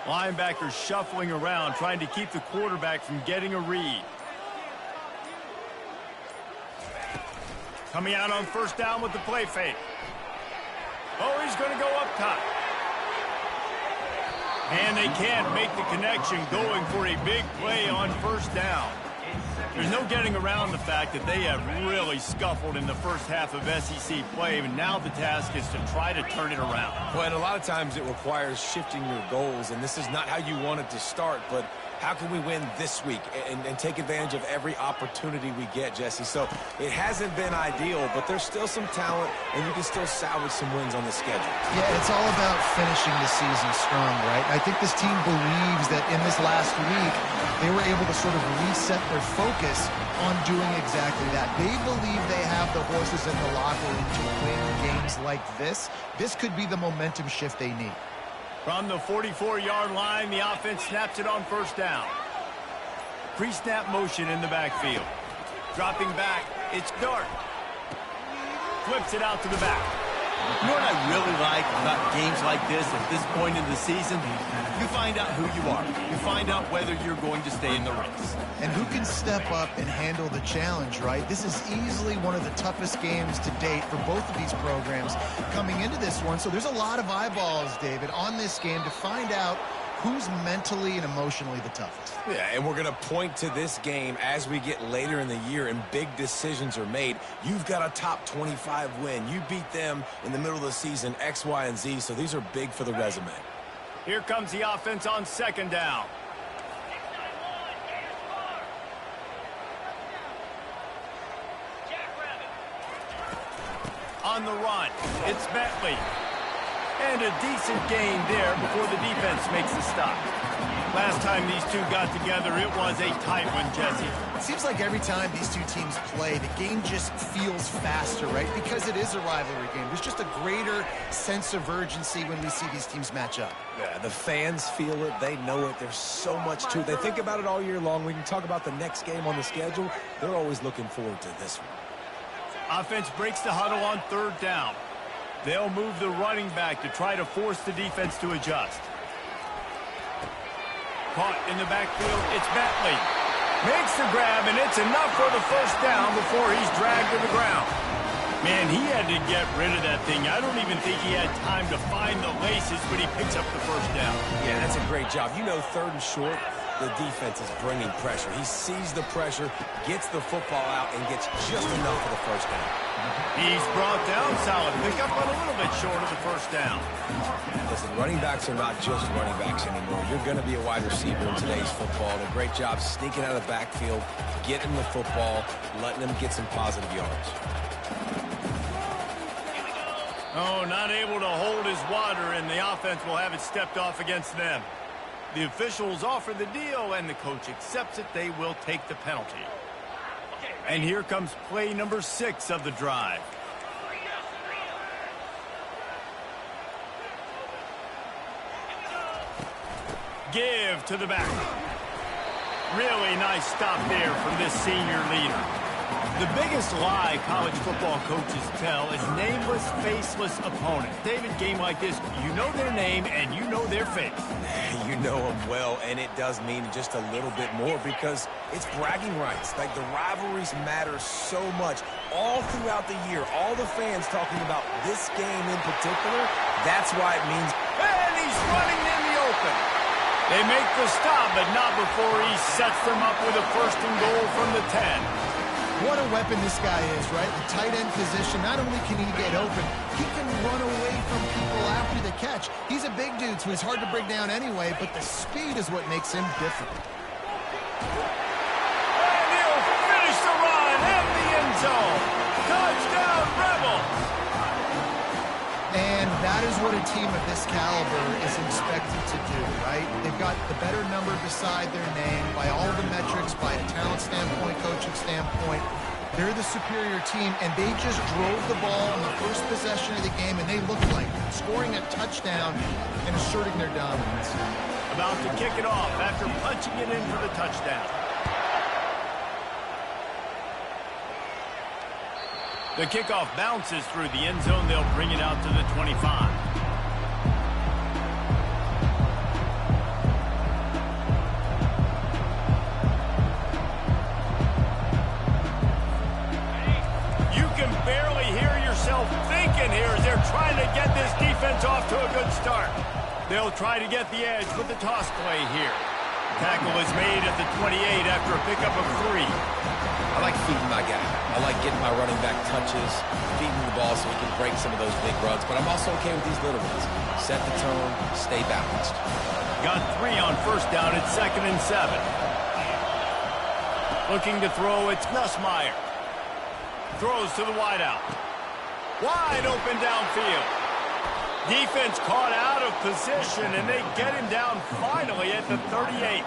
Linebackers shuffling around, trying to keep the quarterback from getting a read. Coming out on first down with the play fake. Oh, he's going to go up top. And they can't make the connection, going for a big play on first down. There's no getting around the fact that they have really scuffled in the first half of SEC play, and now the task is to try to turn it around. Well, and a lot of times it requires shifting your goals, and this is not how you want it to start, but how can we win this week and take advantage of every opportunity we get, Jesse? So it hasn't been ideal, but there's still some talent, and you can still salvage some wins on the schedule. Yeah, it's all about finishing the season strong, right? I think this team believes that in this last week, they were able to sort of reset their focus on doing exactly that. They believe they have the horses in the locker room to win games like this. This could be the momentum shift they need. From the 44-yard line, the offense snaps it on first down. Pre-snap motion in the backfield. Dropping back, it's Dart. Flips it out to the back. You know what I really like about games like this at this point in the season? You find out who you are. You find out whether you're going to stay in the race. And who can step up and handle the challenge, right? This is easily one of the toughest games to date for both of these programs coming into this one. So there's a lot of eyeballs, David, on this game to find out who's mentally and emotionally the toughest. Yeah, and we're going to point to this game as we get later in the year and big decisions are made. You've got a top 25 win. You beat them in the middle of the season, X, Y, and Z, so these are big for the resume. Here comes the offense on second down. On the run, it's Bentley. And a decent gain there before the defense makes the stop. Last time these two got together, it was a tight one, Jesse. It seems like every time these two teams play, the game just feels faster, right? Because it is a rivalry game. There's just a greater sense of urgency when we see these teams match up. Yeah, the fans feel it. They know it. There's so much to it. They think about it all year long. We can talk about the next game on the schedule. They're always looking forward to this one. Offense breaks the huddle on third down. They'll move the running back to try to force the defense to adjust. Caught in the backfield, it's Bentley. Makes the grab, and it's enough for the first down before he's dragged to the ground. Man, he had to get rid of that thing. I don't even think he had time to find the laces, but he picks up the first down. Yeah, that's a great job. You know, third and short, the defense is bringing pressure. He sees the pressure, gets the football out, and gets just enough for the first down. He's brought down, solid pickup, but a little bit short of the first down. Listen, running backs are not just running backs anymore. You're going to be a wide receiver in today's football. And a great job sneaking out of the backfield, getting the football, letting them get some positive yards. Oh, not able to hold his water, and the offense will have it stepped off against them. The officials offer the deal, and the coach accepts it. They will take the penalty. And here comes play number 6 of the drive. Give to the back. Really nice stop there from this senior leader. The biggest lie college football coaches tell is nameless, faceless opponents. David, game like this, you know their name and you know their face. You know them well, and it does mean just a little bit more because it's bragging rights. Like, the rivalries matter so much all throughout the year. All the fans talking about this game in particular, that's why it means... And he's running in the open. They make the stop, but not before he sets them up with a first and goal from the 10. What a weapon this guy is, right? The tight end position, not only can he get open, he can run away from people after the catch. He's a big dude, so he's hard to bring down anyway, but the speed is what makes him different. And he'll finish the run in the end zone. Touchdown, Rebels! And that is what a team of this caliber is expected to do, right? They've got the better number beside their name by all the metrics, by a talent standpoint, coaching standpoint. They're the superior team, and they just drove the ball on the first possession of the game, and they looked like scoring a touchdown and asserting their dominance. About to kick it off after punching it in for the touchdown. The kickoff bounces through the end zone. They'll bring it out to the 25. They'll try to get the edge with the toss play here. Tackle is made at the 28 after a pickup of 3. I like feeding my guy. I like getting my running back touches, feeding the ball so he can break some of those big runs. But I'm also okay with these little ones. Set the tone, stay balanced. Got 3 on first down at 2nd and 7. Looking to throw, it's Nussmeier. Throws to the wideout. Wide open downfield. Defense caught out of position, and they get him down finally at the 38.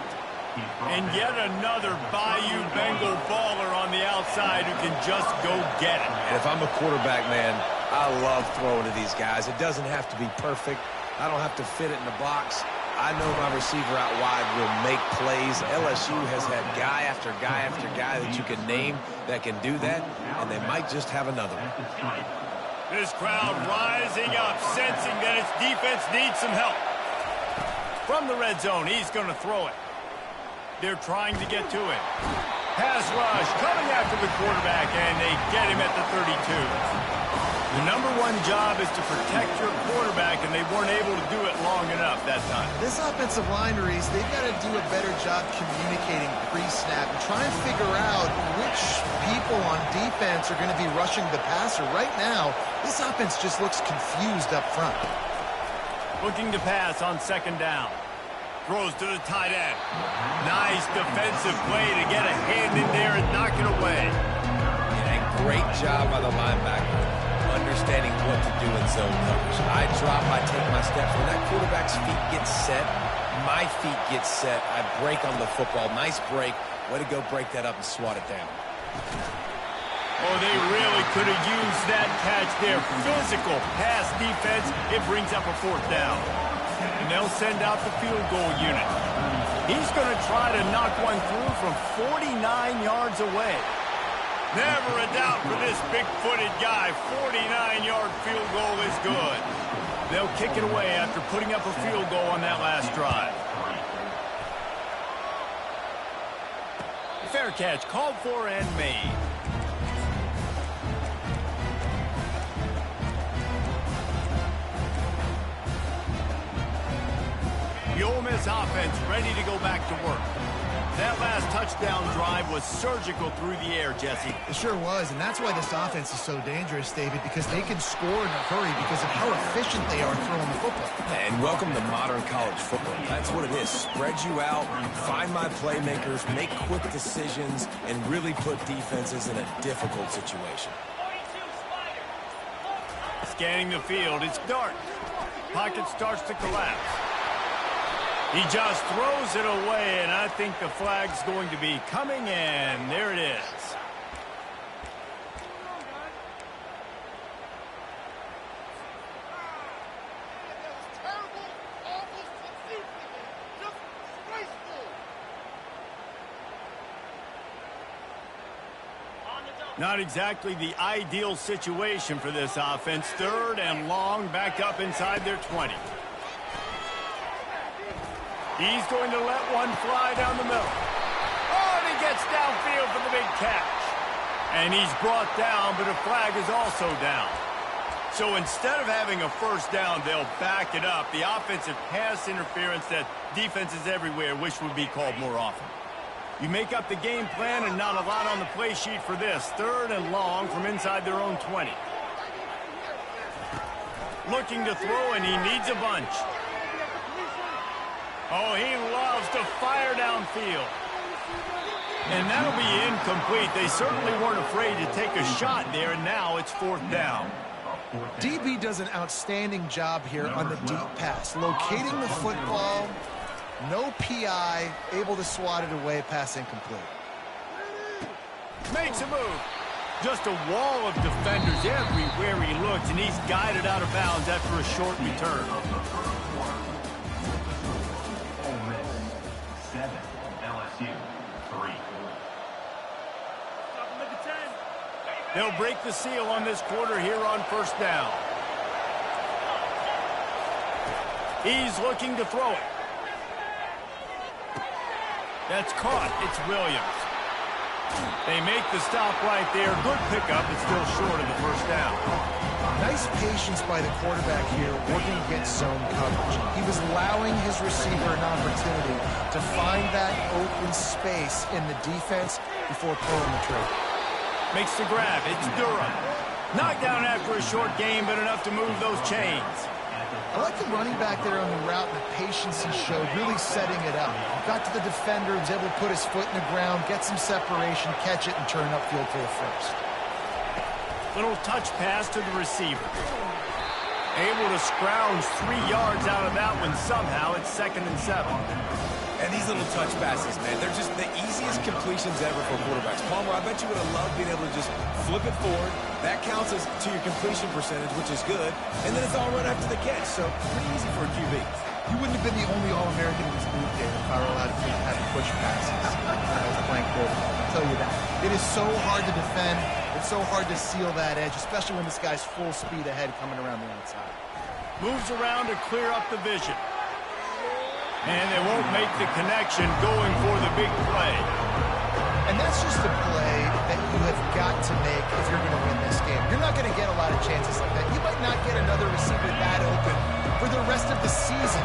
And yet another Bayou Bengal baller on the outside who can just go get it. And if I'm a quarterback, man, I love throwing to these guys. It doesn't have to be perfect. I don't have to fit it in the box. I know my receiver out wide will make plays. LSU has had guy after guy after guy that you can name that can do that, and they might just have another one. This crowd rising up, sensing that its defense needs some help. From the red zone, he's going to throw it. They're trying to get to it. Pass rush coming after the quarterback, and they get him at the 32. The #1 job is to protect your quarterback, and they weren't able to do it long enough that time. This offensive line, Reese, they've got to do a better job communicating pre-snap and try and figure out which people on defense are going to be rushing the passer. Right now, this offense just looks confused up front. Looking to pass on 2nd down. Throws to the tight end. Nice defensive play to get a hand in there and knock it away. And great job by the linebacker, understanding what to do in zone coverage. I drop, I take my steps. When that quarterback's feet get set, my feet get set. I break on the football. Nice break. Way to go break that up and swat it down. Oh, they really could have used that catch there. Physical pass defense. It brings up a 4th down. And they'll send out the field goal unit. He's going to try to knock one through from 49 yards away. Never a doubt for this big-footed guy. 49-yard field goal is good. They'll kick it away after putting up a field goal on that last drive. Fair catch called for and made. The Ole Miss offense ready to go back to work. That last touchdown drive was surgical through the air, Jesse. It sure was, and that's why this offense is so dangerous, David, because they can score in a hurry because of how efficient they are throwing the football. And welcome to modern college football. That's what it is. Spread you out, find my playmakers, make quick decisions, and really put defenses in a difficult situation. Scanning the field, it's Dart. Pocket starts to collapse. He just throws it away, and I think the flag's going to be coming in. There it is. Not exactly the ideal situation for this offense. 3rd and long, back up inside their 20. He's going to let one fly down the middle. Oh, and he gets downfield for the big catch. And he's brought down, but a flag is also down. So instead of having a 1st down, they'll back it up. The offensive pass interference that defenses everywhere wish would be called more often. You make up the game plan and not a lot on the play sheet for this. 3rd and long from inside their own 20. Looking to throw, and he needs a bunch. Oh, he loves to fire downfield. And that'll be incomplete. They certainly weren't afraid to take a shot there, and now it's 4th down. DB does an outstanding job here on the deep pass. Locating the football, no PI, able to swat it away, pass incomplete. Makes a move. Just a wall of defenders everywhere he looks, and he's guided out of bounds after a short return. Ole Miss 7, LSU 3. They'll break the seal on this quarter here on 1st down. He's looking to throw it. That's caught. It's Williams. They make the stop right there. Good pickup, but still short of the first down. Nice patience by the quarterback here working against zone coverage. He was allowing his receiver an opportunity to find that open space in the defense before pulling the trigger. Makes the grab. It's Durham. Knocked down after a short game, but enough to move those chains. I like the running back there on the route and the patience he showed, really setting it up. Got to the defender, was able to put his foot in the ground, get some separation, catch it, and turn upfield for the first. Little touch pass to the receiver. Able to scrounge 3 yards out of that one somehow. It's 2nd and 7. And these little touch passes, man, they're just the easiest completions ever for quarterbacks. Palmer, I bet you would have loved being able to just flip it forward. That counts as to your completion percentage, which is good. And then it's all right after the catch, so pretty easy for a QB. You wouldn't have been the only All-American in this move, David, if I were allowed to have push passes when I was playing quarterback. I'll tell you that. It is so hard to defend. It's so hard to seal that edge, especially when this guy's full speed ahead coming around the outside. Moves around to clear up the vision. And they won't make the connection going for the big play. And that's just a play that you have got to make if you're going to win this game. You're not going to get a lot of chances like that. You might not get another receiver that open for the rest of the season.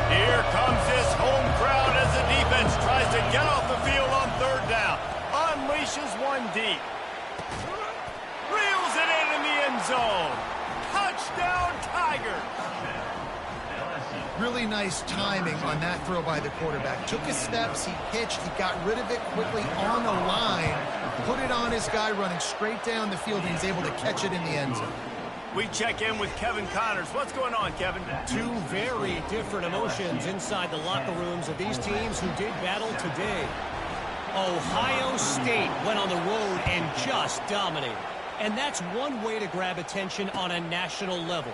Here comes this home crowd as the defense tries to get off the field on 3rd down. Unleashes one deep. Reels it in the end zone. Touchdown, Tigers. Really nice timing on that throw by the quarterback. Took his steps, he pitched, he got rid of it quickly on the line, put it on his guy running straight down the field, and he's able to catch it in the end zone. We check in with Kevin Connors. What's going on, Kevin? Two very different emotions inside the locker rooms of these teams who did battle today. Ohio State went on the road and just dominated. And that's one way to grab attention on a national level.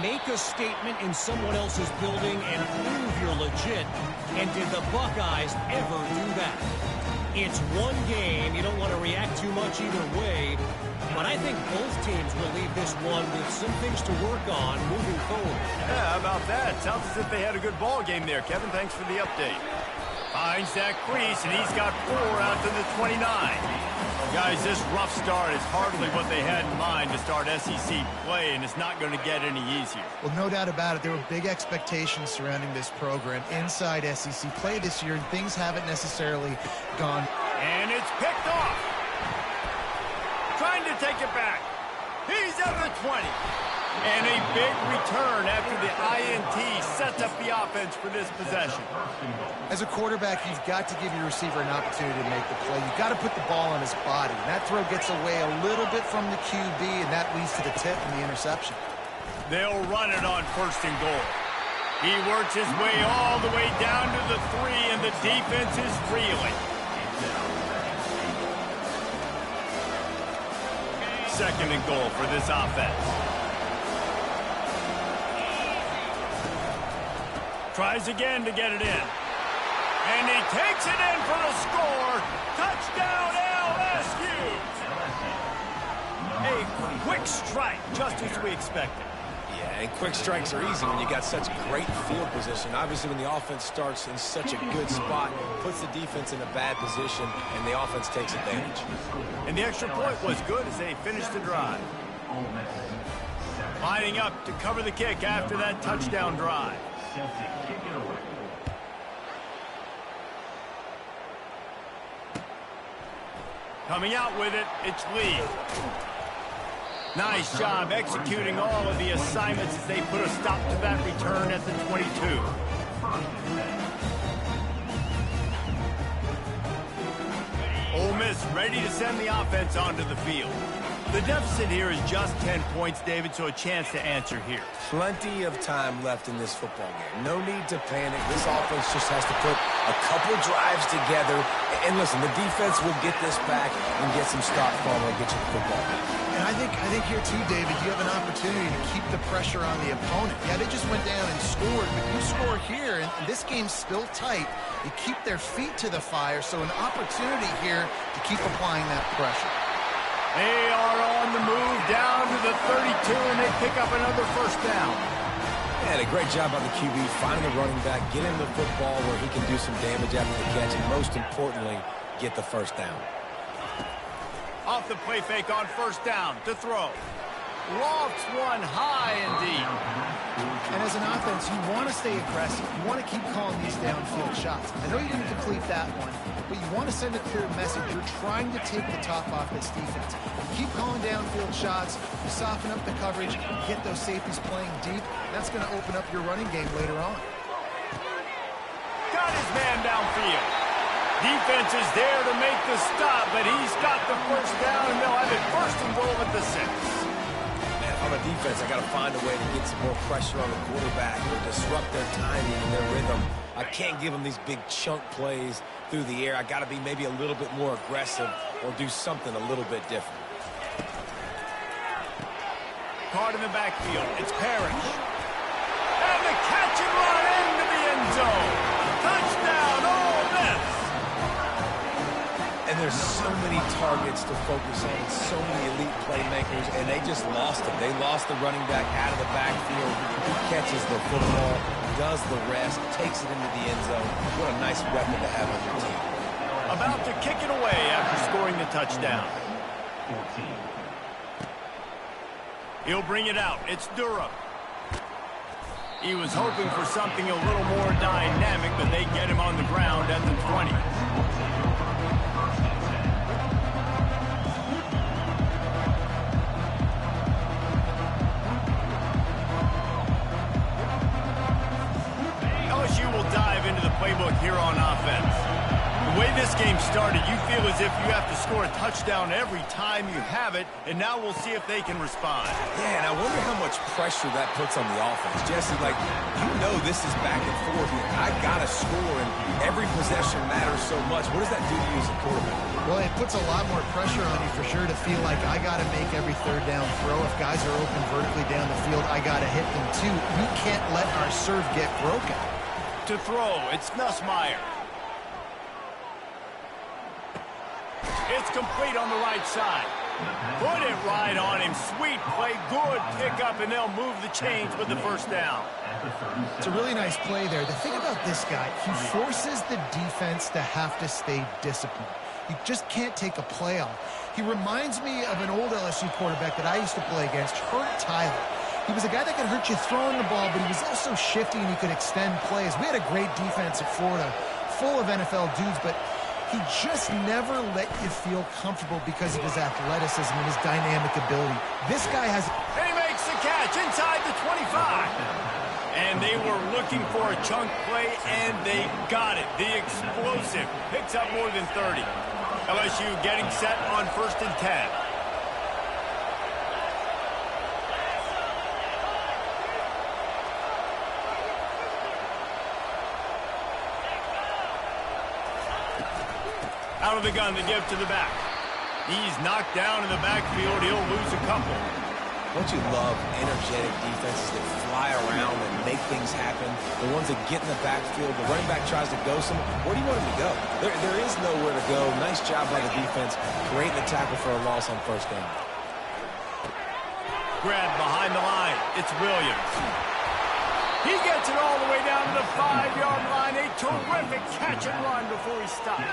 Make a statement in someone else's building and prove you're legit. And did the Buckeyes ever do that? It's one game. You don't want to react too much either way. But I think both teams will leave this one with some things to work on moving forward. Yeah, how about that? Sounds as if they had a good ball game there. Kevin, thanks for the update. Finds that crease, and he's got 4 out to the 29. Guys, this rough start is hardly what they had in mind to start SEC play, and it's not going to get any easier. Well, no doubt about it. There were big expectations surrounding this program inside SEC play this year, and things haven't necessarily gone. And it's picked off. Trying to take it back. He's at the 20. And a big return after the INT sets up the offense for this possession. As a quarterback, you've got to give your receiver an opportunity to make the play. You've got to put the ball on his body. And that throw gets away a little bit from the QB, and that leads to the tip and the interception. They'll run it on 1st and goal. He works his way all the way down to the 3, and the defense is reeling. 2nd and goal for this offense. Tries again to get it in. And he takes it in for the score. Touchdown, LSU. A quick strike, just as we expected. Yeah, and quick strikes are easy when you got such great field position. Obviously, when the offense starts in such a good spot, puts the defense in a bad position, and the offense takes advantage. And the extra point was good as they finished the drive. Lining up to cover the kick after that touchdown drive. Coming out with it, it's Lee. Nice job executing all of the assignments as they put a stop to that return at the 22. Ole Miss ready to send the offense onto the field. The deficit here is just 10 points, David, so a chance to answer here. Plenty of time left in this football game. No need to panic. This offense just has to put a couple drives together. And listen, the defense will get this back and get some stop form and get you the football. And I think here too, David, you have an opportunity to keep the pressure on the opponent. Yeah, they just went down and scored, but you score here, and this game's still tight. You keep their feet to the fire, so an opportunity here to keep applying that pressure. They are on the move down to the 32, and they pick up another 1st down. And a great job by the QB, finding the running back, getting the football where he can do some damage after the catch, and most importantly, get the first down. Off the play fake on first down to throw. Lofts one high and deep. And as an offense, you want to stay aggressive. You want to keep calling these downfield shots. I know you didn't complete that one, but you want to send a clear message. You're trying to take the top off this defense. You keep calling downfield shots, you soften up the coverage, you get those safeties playing deep. That's going to open up your running game later on. Got his man downfield. Defense is there to make the stop, but he's got the first down, and they'll have it first and goal at the 6. On the defense, I got to find a way to get some more pressure on the quarterback or disrupt their timing and their rhythm. I can't give them these big chunk plays through the air. I got to be maybe a little bit more aggressive or do something a little bit different. Caught in the backfield. It's Parrish. And the catch and run into the end zone. Touchdown, Ole Miss. And there's so many targets to focus on, so many elite playmakers, and they just lost them. They lost the running back out of the backfield. He catches the football, does the rest, takes it into the end zone. What a nice weapon to have on your team. About to kick it away after scoring the touchdown. 14. He'll bring it out. It's Durham. He was hoping for something a little more dynamic, but they get him on the ground at the 20. LSU will dive into the playbook here on offense. The way this game started, you feel as if you have to score a touchdown every time you have it, and now we'll see if they can respond. Yeah, and I wonder how much pressure that puts on the offense. Jesse, like, you know this is back and forth. I got to score, and every possession matters so much. What does that do to you as a quarterback? Well, it puts a lot more pressure on you for sure to feel like I got to make every third down throw. If guys are open vertically down the field, I got to hit them too. We can't let our serve get broken. To throw, it's Nussmeier. It's complete on the right side. Put it right on him. Sweet play, good pickup, and they'll move the chains with the first down. It's a really nice play there. The thing about this guy, he forces the defense to have to stay disciplined. You just can't take a play off. He reminds me of an old LSU quarterback that I used to play against, Hurt Tyler. He was a guy that could hurt you throwing the ball, but he was also shifty and he could extend plays. We had a great defense at Florida, full of NFL dudes, but he just never let you feel comfortable because of his athleticism and his dynamic ability. This guy has... And he makes the catch inside the 25. And they were looking for a chunk play, and they got it. The explosive picks up more than 30. LSU getting set on 1st and 10. Out of the gun, the give to the back. He's knocked down in the backfield. He'll lose a couple. Don't you love energetic defenses that fly around and make things happen? The ones that get in the backfield, the running back tries to go somewhere. Where do you want him to go? There is nowhere to go. Nice job by the defense, creating the tackle for a loss on first down. Grab behind the line. It's Williams. He gets it all the way down to the 5-yard line. A terrific catch and run before he stopped.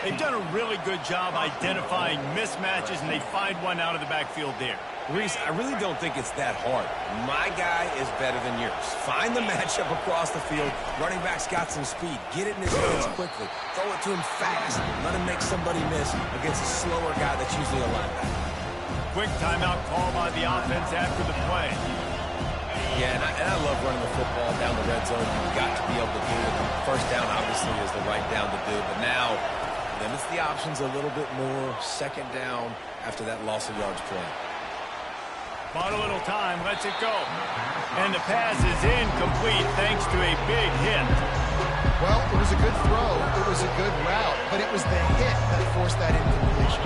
They've done a really good job identifying mismatches, and they find one out of the backfield there. Reese, I really don't think it's that hard. My guy is better than yours. Find the matchup across the field. Running back's got some speed. Get it in his hands quickly. Throw it to him fast. Let him make somebody miss against a slower guy that's usually a linebacker. Quick timeout call by the offense after the play. Yeah, and I love running the football down the red zone. You've got to be able to do it. First down, obviously, is the right down to do. But now, limits the options a little bit more. Second down after that loss of yards play. Bought a little time, lets it go. And the pass is incomplete thanks to a big hit. Well, it was a good throw. It was a good route, but it was the hit that forced that incompletion.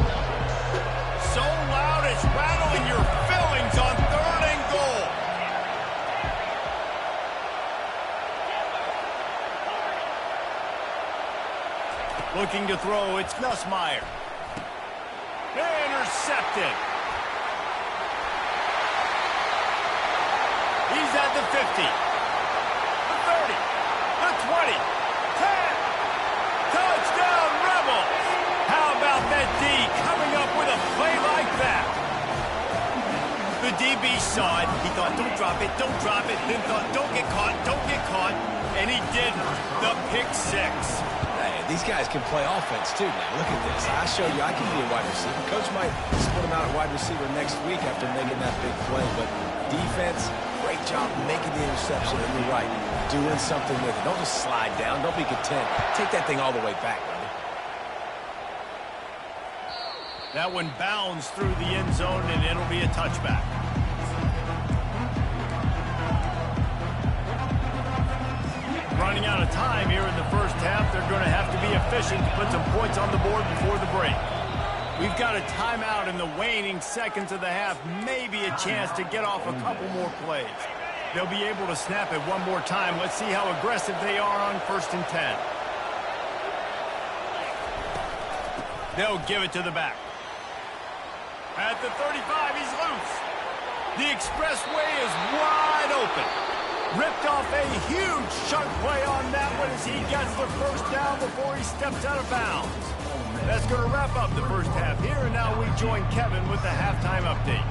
So loud it's rattling your fillings on 3rd and goal. Looking to throw, it's Nussmeier. Intercepted. He's at the 50, the 30, the 20, 10. Touchdown, Rebels. The DB saw it. He thought, don't drop it, don't drop it. Then thought, don't get caught, don't get caught. And he didn't. The pick six. Hey, these guys can play offense, too, now. Look at this. I show you I can be a wide receiver. Coach might split him out at wide receiver next week after making that big play. But defense, great job making the interception. And you're right, doing something with it. Don't just slide down. Don't be content. Take that thing all the way back, buddy. That one bounds through the end zone, and it'll be a touchback. Running out of time here in the first half. They're going to have to be efficient to put some points on the board before the break. We've got a timeout in the waning seconds of the half. Maybe a chance to get off a couple more plays. They'll be able to snap it one more time. Let's see how aggressive they are on 1st and 10. They'll give it to the back. At the 35, he's loose. The expressway is wide open. Ripped off a huge chunk play on that one as he gets the first down before he steps out of bounds. That's going to wrap up the first half here, and now we join Kevin with the halftime update.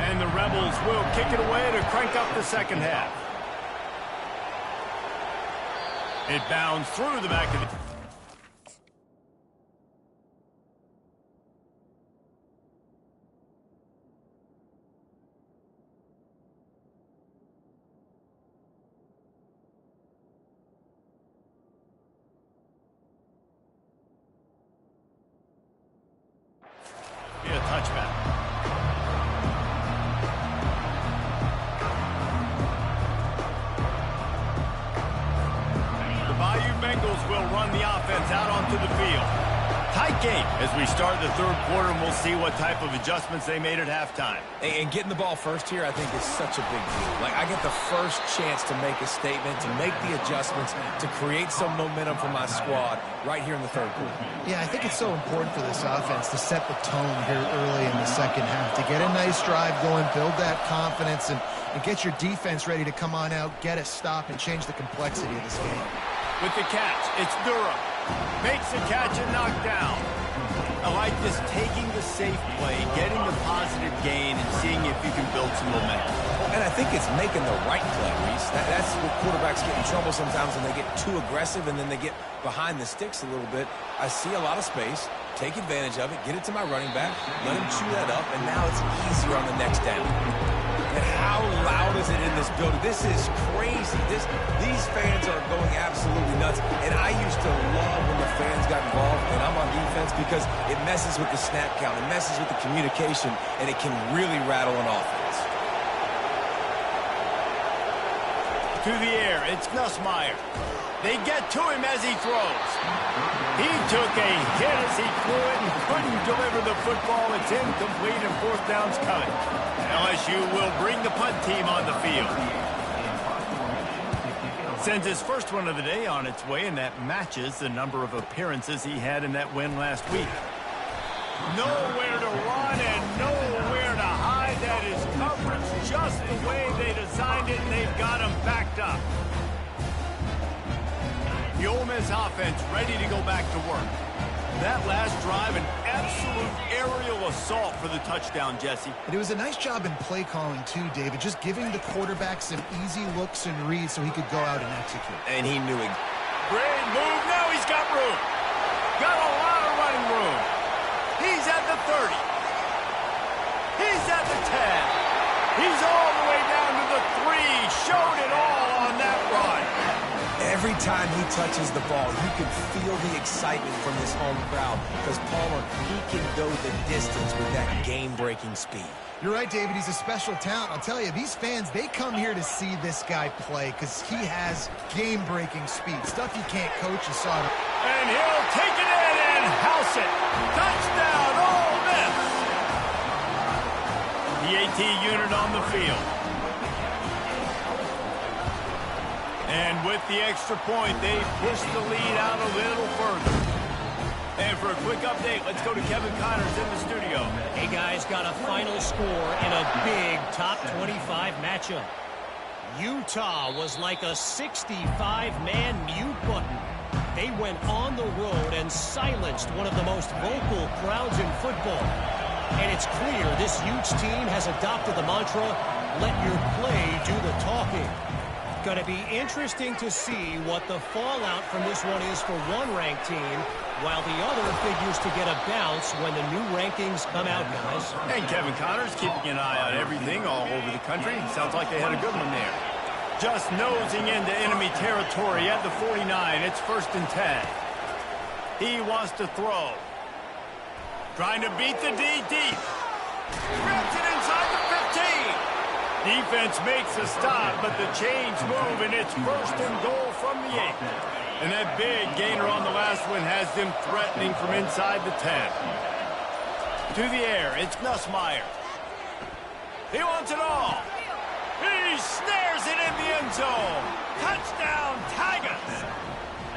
And the Rebels will kick it away to crank up the second half. It bounds through the back of the... a touchback. The Bayou Bengals will run the offense out onto the field. Tight game as we start the third quarter, and we'll see what type of adjustments they made at halftime. And getting the ball first here, I think, is such a big deal. Like, I get the first chance to make a statement, to make the adjustments, to create some momentum for my squad right here in the third quarter. Yeah, I think it's so important for this offense to set the tone here early in the second half, to get a nice drive going, build that confidence, and get your defense ready to come on out, get a stop, and change the complexity of this game. With the catch, it's Durham. Makes the catch and knocked down. I like this, taking the safe play, getting the positive gain, and seeing if you can build some momentum. And I think it's making the right play, Reese. That's where quarterbacks get in trouble sometimes when they get too aggressive and then they get behind the sticks a little bit. I see a lot of space, take advantage of it, get it to my running back, let him chew that up, and now it's easier on the next down. And how loud is it in this building? This is crazy. These fans are going absolutely nuts. And I used to love when the fans got involved, and I'm on defense, because it messes with the snap count, it messes with the communication, and it can really rattle an offense. To the air, it's Nussmeier. They get to him as he throws. He took a hit as he threw it and couldn't deliver the football. It's incomplete, and fourth down's coming. LSU will bring the punt team on the field. Sends his first one of the day on its way, and that matches the number of appearances he had in that win last week. Nowhere to run and nowhere to hide. That is coverage just the way they designed it, and they've got him backed up. The Ole Miss offense ready to go back to work. That last drive, an absolute aerial assault for the touchdown, Jesse. And it was a nice job in play calling, too, David, just giving the quarterback some easy looks and reads so he could go out and execute. And he knew it. Great move. Now he's got room. Got a lot of running room. He's at the 30. He's at the 10. He's all the way down to the 3. Showed it all on that run. Every time he touches the ball, you can feel the excitement from this home crowd, because Palmer, he can go the distance with that game-breaking speed. You're right, David. He's a special talent. I'll tell you, these fans, they come here to see this guy play because he has game-breaking speed, stuff you can't coach. You saw it. And he'll take it in and house it. Touchdown, Ole Miss. The AT unit on the field. And with the extra point, they push the lead out a little further. And for a quick update, let's go to Kevin Connors in the studio. Hey, guys, got a final score in a big top 25 matchup. Utah was like a 65-man mute button. They went on the road and silenced one of the most vocal crowds in football. And it's clear this huge team has adopted the mantra, let your play do the talking. Going to be interesting to see what the fallout from this one is for one ranked team, while the other figures to get a bounce when the new rankings come out, guys. And Kevin Connors keeping an eye on everything all over the country. Sounds like they had a good one there. Just nosing into enemy territory at the 49. It's 1st and 10. He wants to throw. Trying to beat the D deep. Grabs it inside the 15. Defense makes a stop, but the chains move, and it's 1st and goal from the 8. And that big gainer on the last one has them threatening from inside the 10. To the air, it's Nussmeier. He wants it all. He snares it in the end zone. Touchdown, Tigers.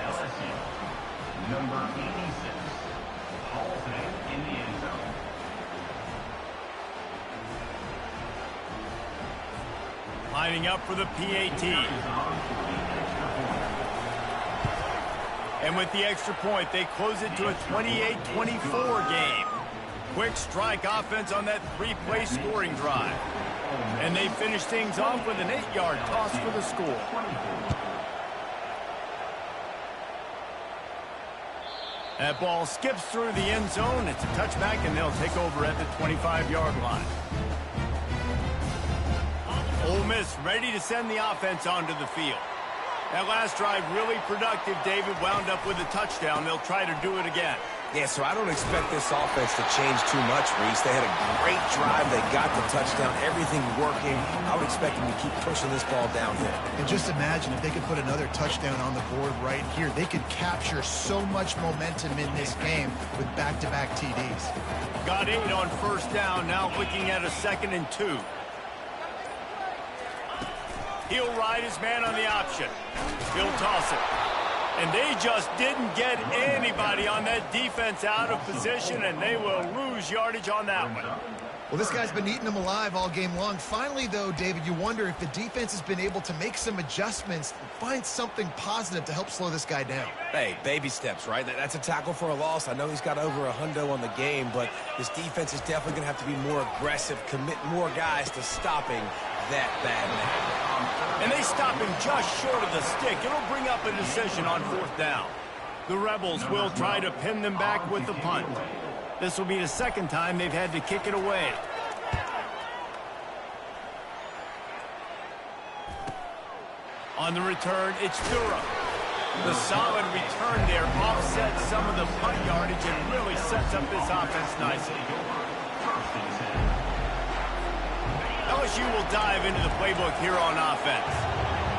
LSU, number 86, Halton in the end zone. Lining up for the PAT. And with the extra point, they close it to a 28-24 game. Quick strike offense on that 3-play scoring drive. And they finish things off with an 8-yard toss for the score. That ball skips through the end zone. It's a touchback, and they'll take over at the 25-yard line. Ole Miss ready to send the offense onto the field. That last drive really productive. David wound up with a touchdown. They'll try to do it again. Yeah, so I don't expect this offense to change too much, Reese. They had a great drive. They got the touchdown. Everything working. I would expect them to keep pushing this ball downhill. And just imagine if they could put another touchdown on the board right here. They could capture so much momentum in this game with back-to-back TDs. Got 8 on 1st down. Now looking at a 2nd and 2. He'll ride his man on the option. He'll toss it. And they just didn't get anybody on that defense out of position, and they will lose yardage on that one. Well, this guy's been eating them alive all game long. Finally, though, David, you wonder if the defense has been able to make some adjustments, find something positive to help slow this guy down. Hey, baby steps, right? That's a tackle for a loss. I know he's got over $100 on the game, but this defense is definitely going to have to be more aggressive, commit more guys to stopping that bad man. And they stop him just short of the stick. It'll bring up a decision on 4th down. The Rebels will try to pin them back with the punt. This will be the 2nd time they've had to kick it away. On the return, it's Durham. The solid return there offsets some of the punt yardage and really sets up this offense nicely. LSU will dive into the playbook here on offense.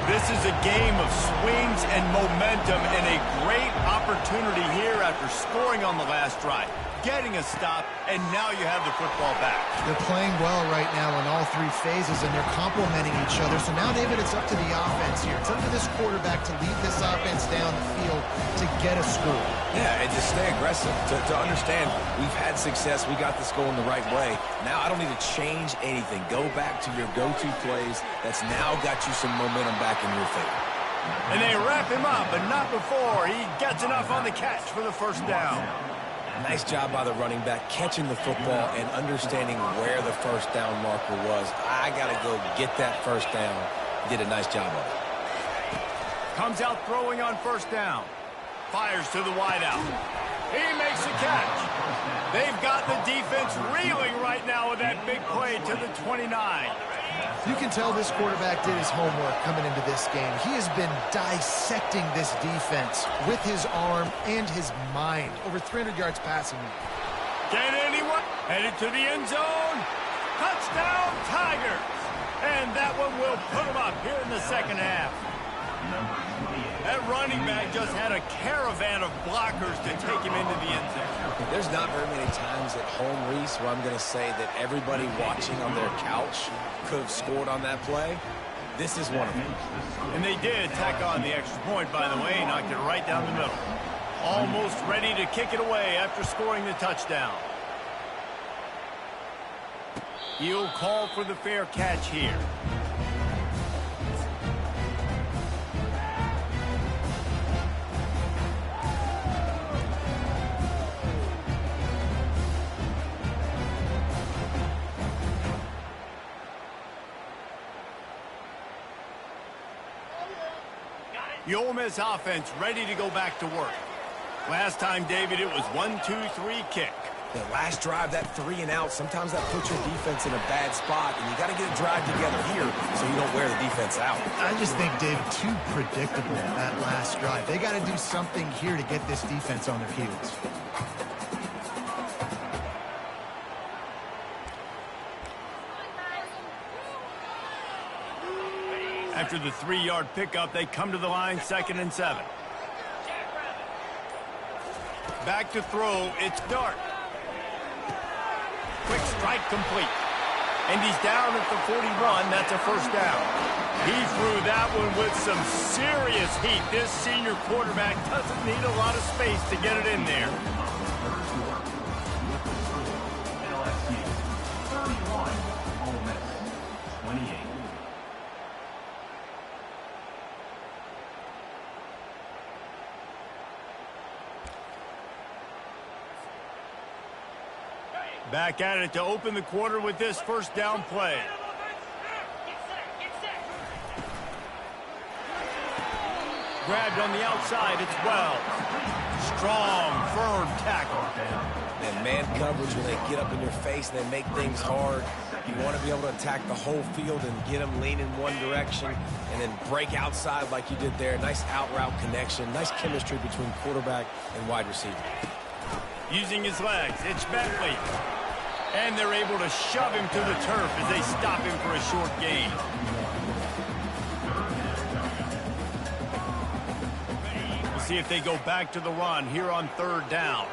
This is a game of swings and momentum and a great opportunity here after scoring on the last drive, getting a stop, and now you have the football back. They're playing well right now in all 3 phases, and they're complementing each other. So now, David, it's up to the offense here. It's up to this quarterback to lead this offense down the field to get a score. Yeah, and to stay aggressive, to understand we've had success, we got this going the right way. Now I don't need to change anything. Go back to your go-to plays. That's now got you some momentum back in your favor. And they wrap him up, but not before he gets enough on the catch for the 1st down. Nice job by the running back, catching the football and understanding where the 1st down marker was. I got to go get that 1st down. Did a nice job of it. Comes out throwing on 1st down. Fires to the wideout. He makes the catch. They've got the defense reeling right now with that big play to the 29. You can tell this quarterback did his homework coming into this game. He has been dissecting this defense with his arm and his mind. Over 300 yards passing. Can anyone? Headed to the end zone. Touchdown, Tigers. And that one will put them up here in the 2nd half. That running back just had a caravan of blockers to take him into the end zone. There's not very many times at home, Reese, where I'm going to say that everybody watching on their couch could have scored on that play. This is one of them. And they did tack on the extra point, by the way, knocked it right down the middle. Almost ready to kick it away after scoring the touchdown. He'll call for the fair catch here. The Ole Miss offense ready to go back to work. Last time, David, it was 1-2-3 kick. The last drive, that 3 and out, sometimes that puts your defense in a bad spot, and you got to get a drive together here so you don't wear the defense out. I just think, David, too predictable that last drive. They got to do something here to get this defense on their heels. After the 3-yard pickup, they come to the line, 2nd and 7. Back to throw, it's Dart. Quick strike complete. And he's down at the 41. That's a first down. He threw that one with some serious heat. This senior quarterback doesn't need a lot of space to get it in there. LSU 31, Ole Miss 28. Back at it to open the quarter with this first down play. Grabbed on the outside, it's Wells. Strong, firm tackle. And man coverage, when they get up in your face and they make things hard, you want to be able to attack the whole field and get them leaning one direction and then break outside like you did there. Nice out route connection, nice chemistry between quarterback and wide receiver. Using his legs, it's Bentley. And they're able to shove him to the turf as they stop him for a short gain. We'll see if they go back to the run here on 3rd down.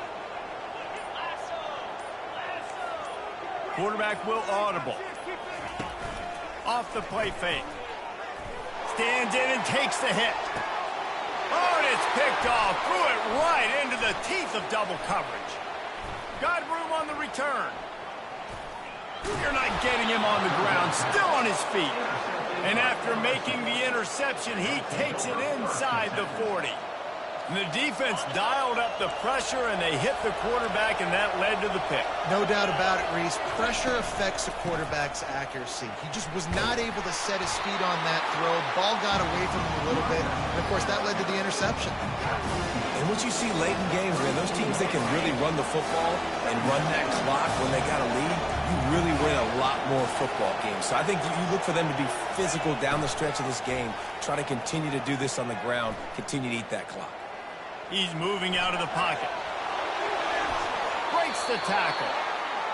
Quarterback will audible. Off the play fake. Stands in and takes the hit. Oh, and it's picked off. Threw it right into the teeth of double coverage. Got room on the return. You're not getting him on the ground, still on his feet. And after making the interception, he takes it inside the 40. And the defense dialed up the pressure, and they hit the quarterback, and that led to the pick. No doubt about it, Reese. Pressure affects a quarterback's accuracy. He just was not able to set his feet on that throw. Ball got away from him a little bit, and, of course, that led to the interception. And what you see late in games, man, those teams that can really run the football and run that clock when they got a lead, you really win a lot more football games. So I think you look for them to be physical down the stretch of this game, try to continue to do this on the ground, continue to eat that clock. He's moving out of the pocket. Breaks the tackle.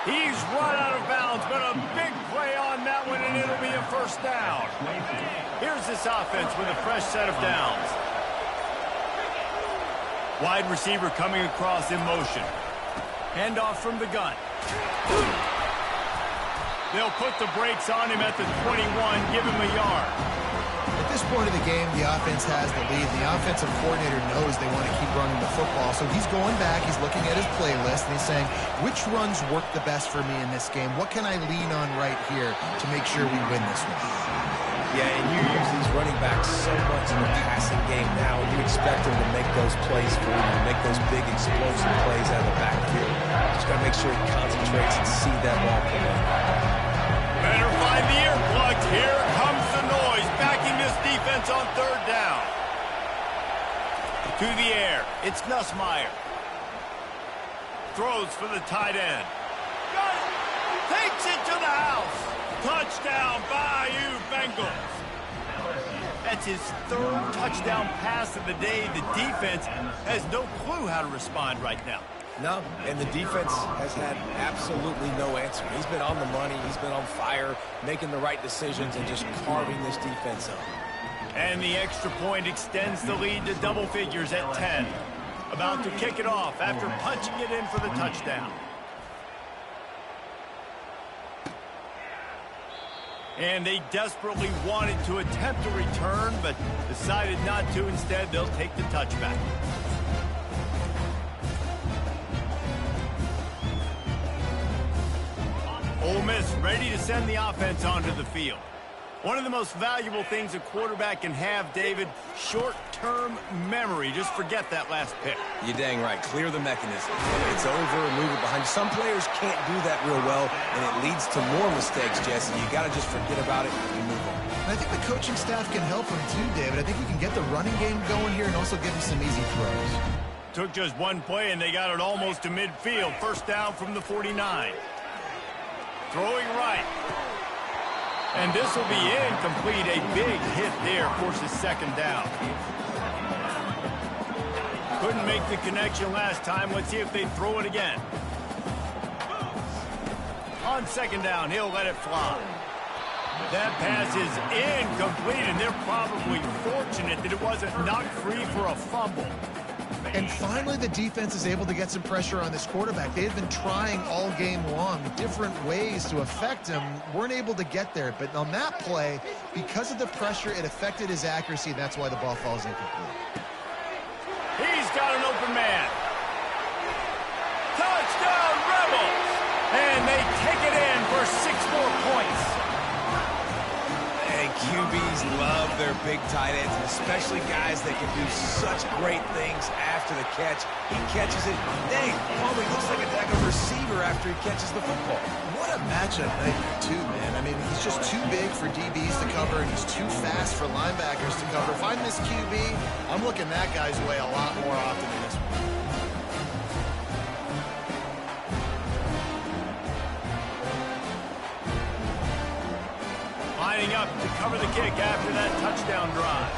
He's run out of bounds, but a big play on that one, and it'll be a first down. Here's this offense with a fresh set of downs. Wide receiver coming across in motion. Handoff from the gun. They'll put the brakes on him at the 21, give him a yard. At this point of the game, the offense has the lead. The offensive coordinator knows they want to keep running the football, so he's going back, he's looking at his playlist, and he's saying, which runs work the best for me in this game? What can I lean on right here to make sure we win this one? Yeah, and you use these running backs so much in the passing game now, and you expect them to make those plays for you, to make those big explosive plays out of the backfield. Just got to make sure he concentrates and see that ball come in. Better find the earplugs. Here comes the noise, backing this defense on 3rd down. To the air, it's Nussmeier. Throws for the tight end. Got it. Takes it to the house. Touchdown, Bayou Bengals. That's his 3rd touchdown pass of the day. The defense has no clue how to respond right now. No, and the defense has had absolutely no answer. He's been on the money. He's been on fire, making the right decisions, and just carving this defense up. And the extra point extends the lead to double figures at 10. About to kick it off after punching it in for the touchdown. And they desperately wanted to attempt a return, but decided not to. Instead, they'll take the touchback. Ole Miss ready to send the offense onto the field. One of the most valuable things a quarterback can have, David, short-term memory. Just forget that last pick. You're dang right. Clear the mechanism. It's over, move it behind you. Some players can't do that real well, and it leads to more mistakes, Jesse. You got to just forget about it and move on. And I think the coaching staff can help him too, David. I think he can get the running game going here and also give him some easy throws. Took just one play, and they got it almost to midfield. First down from the 49. Throwing right. And this will be incomplete. A big hit there forces second down. Couldn't make the connection last time. Let's see if they throw it again. On second down, he'll let it fly. That pass is incomplete, and they're probably fortunate that it wasn't knocked free for a fumble. And finally, the defense is able to get some pressure on this quarterback. They had been trying all game long different ways to affect him. Weren't able to get there. But on that play, because of the pressure, it affected his accuracy. That's why the ball falls incomplete. He's got an open man. Touchdown, Rebels! And they take it in for 6 more points. And QBs love their big tight ends, and especially guys that can do such great things after the catch. He catches it. Dang, Palmer looks like a daggone receiver after he catches the football. What a matchup nightmare, too, man. I mean, he's just too big for DBs to cover, and he's too fast for linebackers to cover. If I miss QB, I'm looking that guy's way a lot more often than this one. Lining up to cover the kick after that touchdown drive.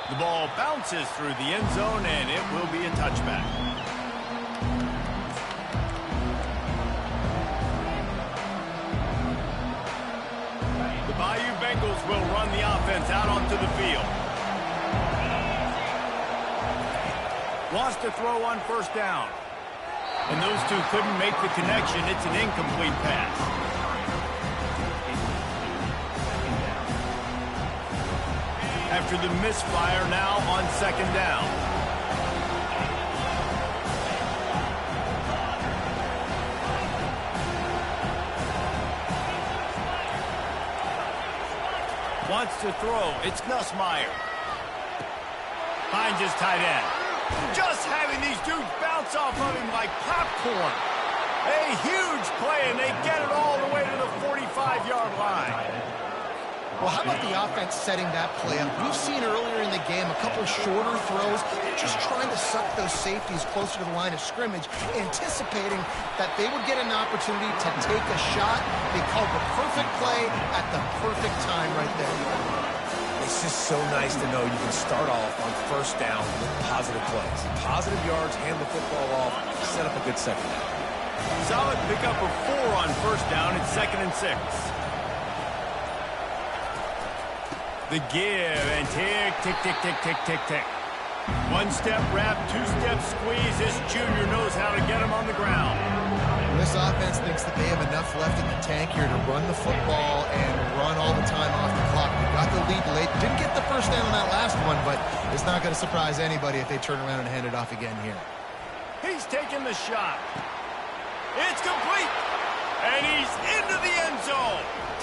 The ball bounces through the end zone, and it will be a touchback. The Bayou Bengals will run the offense out onto the field. Wants to throw on first down. And those two couldn't make the connection. It's an incomplete pass. After the misfire, now on second down. Wants to throw. It's Nussmeier. Finds his tight end. Just having these dudes bounce off of him like popcorn. A huge play, and they get it all the way to the 45-yard line. Well, how about the offense setting that play up? We've seen earlier in the game a couple shorter throws. They're just trying to suck those safeties closer to the line of scrimmage, anticipating that they would get an opportunity to take a shot. They called the perfect play at the perfect time right there. It's just so nice to know you can start off on first down with positive plays. Positive yards, hand the football off, set up a good second down. Solid pickup of 4 on first down. It's 2nd and 6. The give and tick, tick, tick, tick, tick, tick, tick. 1-step wrap, 2-step squeeze. This junior knows how to get him on the ground. This offense thinks that they have enough left in the tank here to run the football and run all the time off the clock. They got the lead late. Didn't get the first down on that last one, but it's not going to surprise anybody if they turn around and hand it off again here. He's taking the shot. It's complete. And he's into the end zone.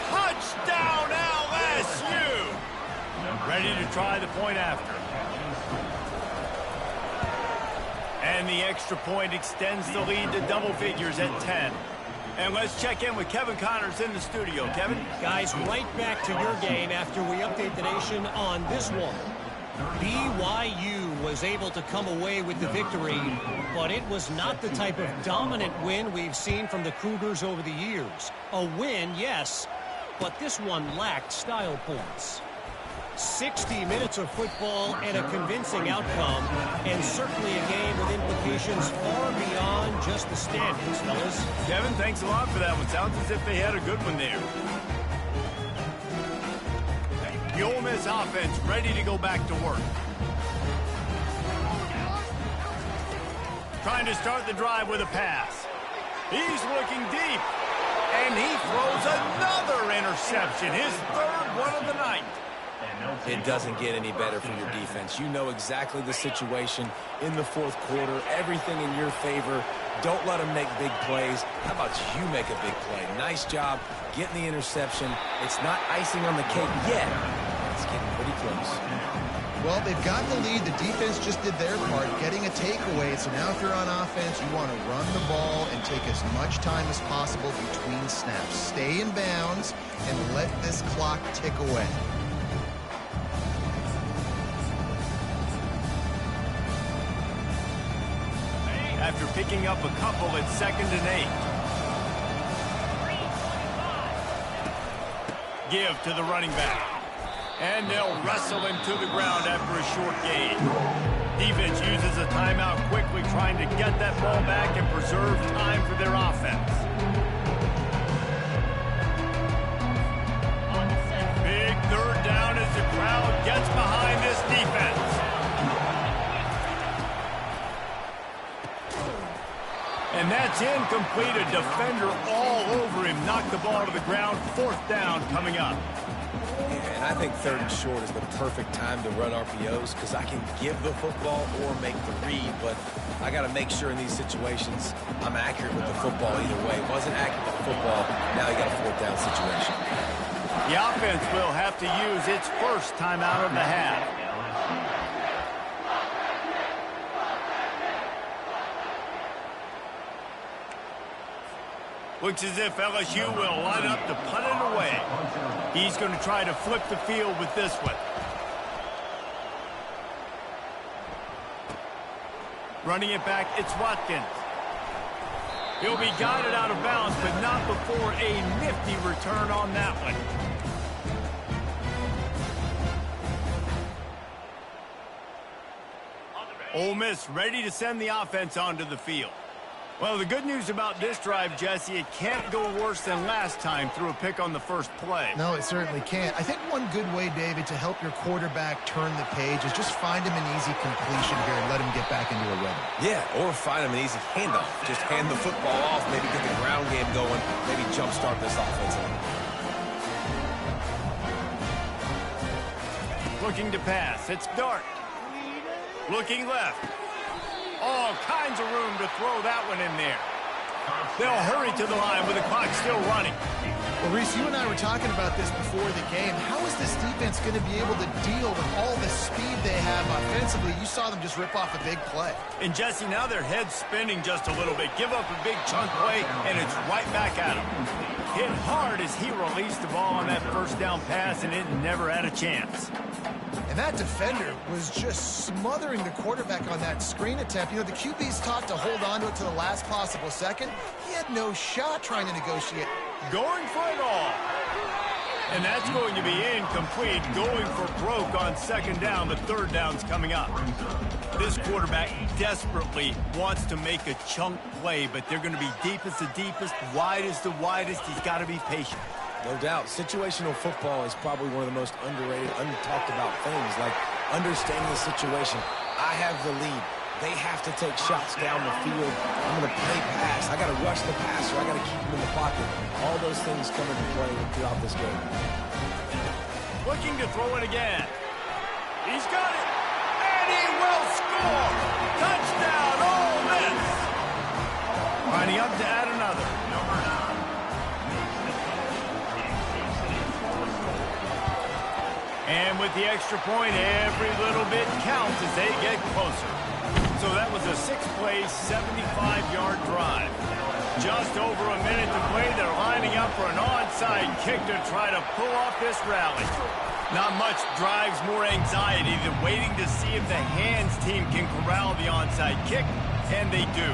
Touchdown, LSU. Ready to try the point after. And the extra point extends the lead to double figures at 10. And let's check in with Kevin Connors in the studio. Kevin? Guys, right back to your game after we update the nation on this one. BYU was able to come away with the victory, but it was not the type of dominant win we've seen from the Cougars over the years. A win, yes, but this one lacked style points. 60 minutes of football and a convincing outcome, and certainly a game with implications far beyond just the standings, fellas. Kevin, thanks a lot for that one. Sounds as if they had a good one there. The Ole Miss offense ready to go back to work. Trying to start the drive with a pass. He's looking deep, and he throws another interception, his 3rd one of the night. It doesn't get any better for your defense. You know exactly the situation in the 4th quarter. Everything in your favor. Don't let them make big plays. How about you make a big play? Nice job getting the interception. It's not icing on the cake yet. It's getting pretty close. Well, they've gotten the lead. The defense just did their part, getting a takeaway. So now if you're on offense, you want to run the ball and take as much time as possible between snaps. Stay in bounds and let this clock tick away. After picking up a couple at 2nd and 8. Give to the running back. And they'll wrestle him to the ground after a short gain. Defense uses a timeout quickly, trying to get that ball back and preserve time for their offense. Big 3rd down as the crowd gets behind this defense. And that's incomplete. A defender all over him. Knocked the ball to the ground. 4th down coming up. And I think 3rd and short is the perfect time to run RPOs because I can give the football or make the read, but I got to make sure in these situations I'm accurate with the football either way. Wasn't accurate with the football, now you got a 4th down situation. The offense will have to use its first timeout of the half. Looks as if LSU will line up to punt it away. He's going to try to flip the field with this one. Running it back, it's Watkins. He'll be guided out of bounds, but not before a nifty return on that one. Ole Miss ready to send the offense onto the field. Well, the good news about this drive, Jesse, it can't go worse than last time through a pick on the first play. No, it certainly can't. I think one good way, David, to help your quarterback turn the page is just find him an easy completion here and let him get back into a rhythm. Yeah, or find him an easy handoff. Just hand the football off, maybe get the ground game going, maybe jumpstart this offense. Looking to pass. It's Dart. Looking left. All kinds of room to throw that one in there. They'll hurry to the line with the clock still running. Well, Reese, you and I were talking about this before the game. How is this defense going to be able to deal with all the speed they have offensively? You saw them just rip off a big play. And, Jesse, now their head's spinning just a little bit. Give up a big chunk play, and it's right back at him. Hit hard as he released the ball on that first down pass, and it never had a chance. And that defender was just smothering the quarterback on that screen attempt. You know, the QB's taught to hold on to it to the last possible second. He had no shot trying to negotiate. Going for it all. And that's going to be incomplete. Going for broke on 2nd down. The 3rd down's coming up. This quarterback desperately wants to make a chunk play, but they're going to be deep as the deepest, wide as the widest. He's got to be patient. No doubt. Situational football is probably one of the most underrated, untalked about things, like understanding the situation. I have the lead. They have to take shots down the field. I'm going to play pass. I got to rush the passer. I got to keep him in the pocket. All those things come into play throughout this game. Looking to throw it again. He's got it. And he will score. Touchdown, Ole Miss. Lining up to add another. And with the extra point, every little bit counts as they get closer. So that was a 6-play, 75-yard drive. Just over a minute to play. They're lining up for an onside kick to try to pull off this rally. Not much drives more anxiety than waiting to see if the hands team can corral the onside kick, and they do.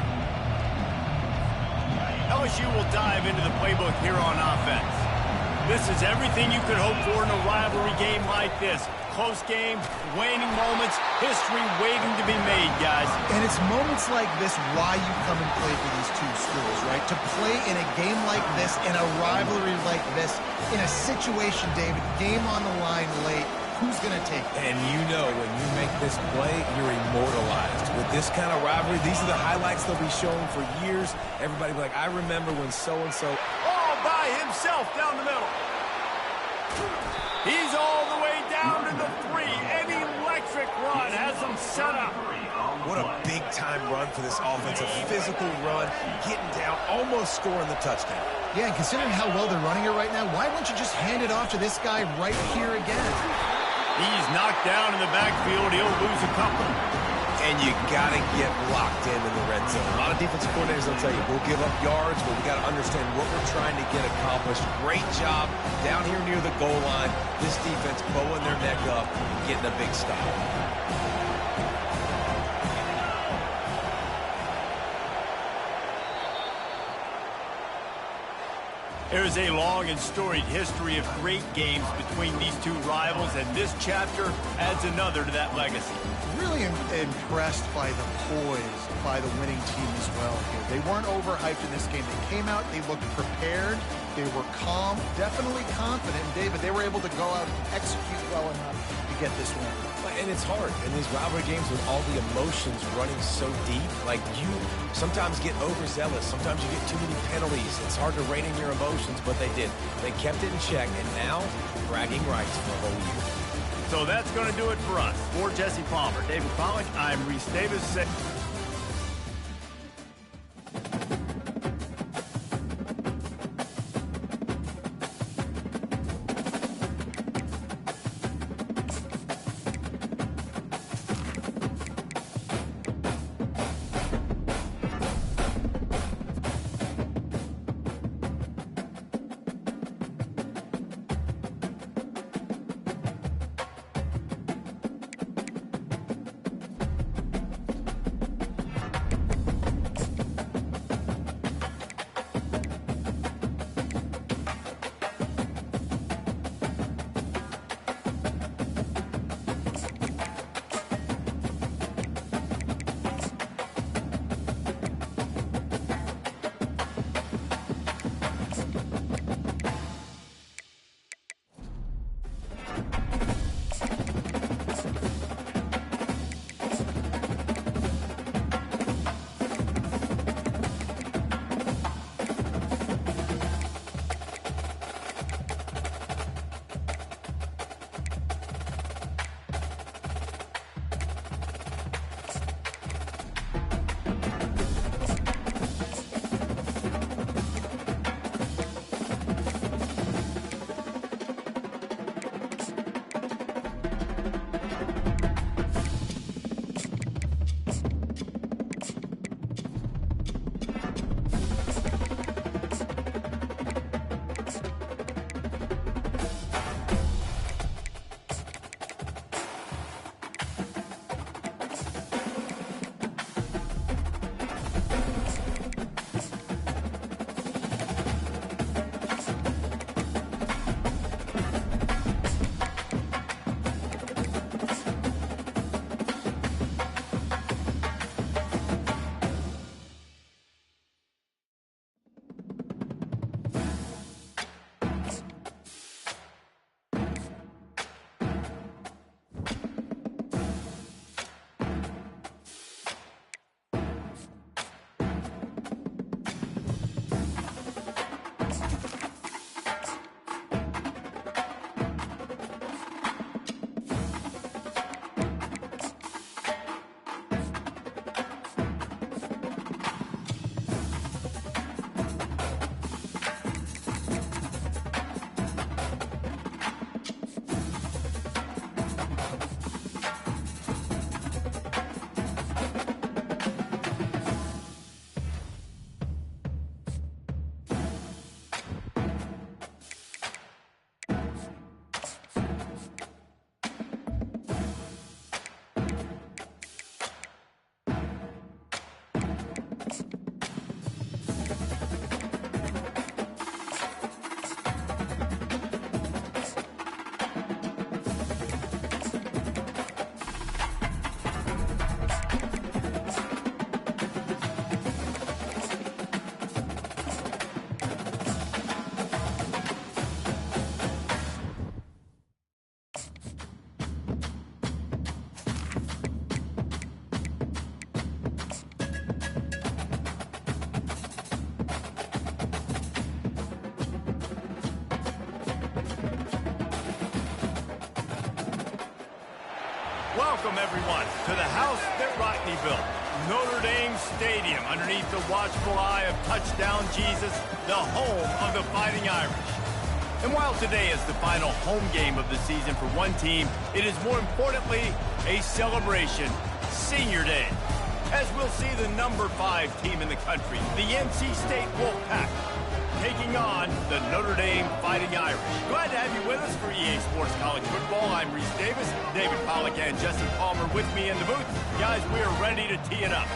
LSU will dive into the playbook here on offense. This is everything you could hope for in a rivalry game like this. Close game, waning moments, history waiting to be made, guys. And it's moments like this why you come and play for these two schools, right? To play in a game like this, in a rivalry like this, in a situation, David, game on the line late, who's going to take it? And you know when you make this play, you're immortalized. With this kind of rivalry, these are the highlights they'll be showing for years. Everybody will be like, I remember when so-and-so... by himself down the middle. He's all the way down to the 3. An electric run has him set up. What a big-time run for this offense. A physical run, getting down, almost scoring the touchdown. Yeah, and considering how well they're running it right now, why wouldn't you just hand it off to this guy right here again? He's knocked down in the backfield. He'll lose a couple. And you got to get locked in the red zone. A lot of defensive coordinators will tell you, we'll give up yards, but we got to understand what we're trying to get accomplished. Great job down here near the goal line. This defense bowing their neck up and getting a big stop. There's a long and storied history of great games between these two rivals, and this chapter adds another to that legacy. Really impressed by the poise by the winning team as well here. They weren't overhyped in this game. They came out, they looked prepared, they were calm, definitely confident. And David, they were able to go out and execute well enough to get this win. And it's hard in these rivalry games with all the emotions running so deep. Like, you sometimes get overzealous. Sometimes you get too many penalties. It's hard to rein in your emotions, but they did. They kept it in check, and now bragging rights for a whole year. So that's going to do it for us. For Jesse Palmer, David Pollack, I'm Reese Davis. Welcome, everyone, to the house that Rockne built, Notre Dame Stadium, underneath the watchful eye of Touchdown Jesus, the home of the Fighting Irish. And while today is the final home game of the season for one team, it is more importantly a celebration, Senior Day, as we'll see the number 5 team in the country, the NC State Wolfpack, taking on the Notre Dame Fighting Irish. Glad to have you with us for EA Sports College Football. I'm Reese Davis, David Pollack and Jesse Palmer with me in the booth. Guys, we are ready to tee it up.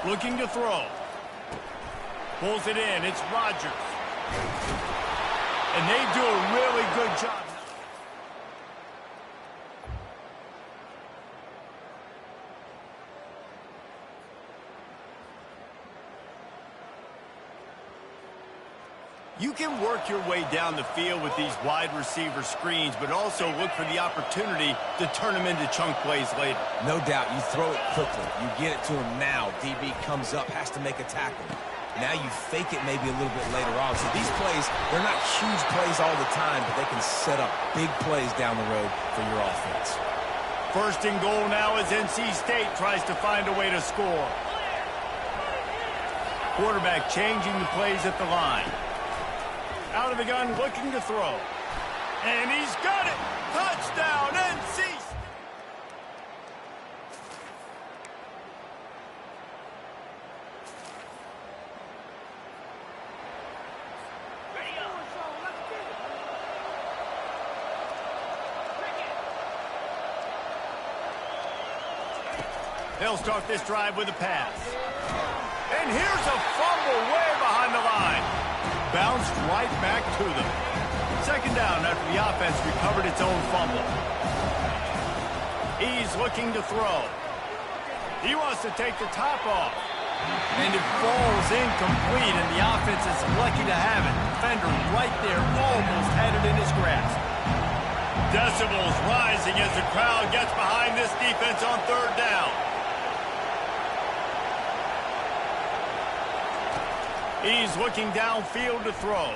Looking to throw. Pulls it in. It's Rodgers. And they do a really good job. You can work your way down the field with these wide receiver screens, but also look for the opportunity to turn them into chunk plays later. No doubt, you throw it quickly. You get it to him now. DB comes up, has to make a tackle. Now you fake it maybe a little bit later on. So these plays, they're not huge plays all the time, but they can set up big plays down the road for your offense. First and goal now as NC State tries to find a way to score. Quarterback changing the plays at the line. Out of the gun, looking to throw. And he's got it! Touchdown, NC! They'll start this drive with a pass. And here's a fumble way behind the line. Bounced right back to them. Second down after the offense recovered its own fumble. He's looking to throw. He wants to take the top off. And it falls incomplete, and the offense is lucky to have it. Defender right there almost had it in his grasp. Decibels rising as the crowd gets behind this defense on third down. He's looking downfield to throw.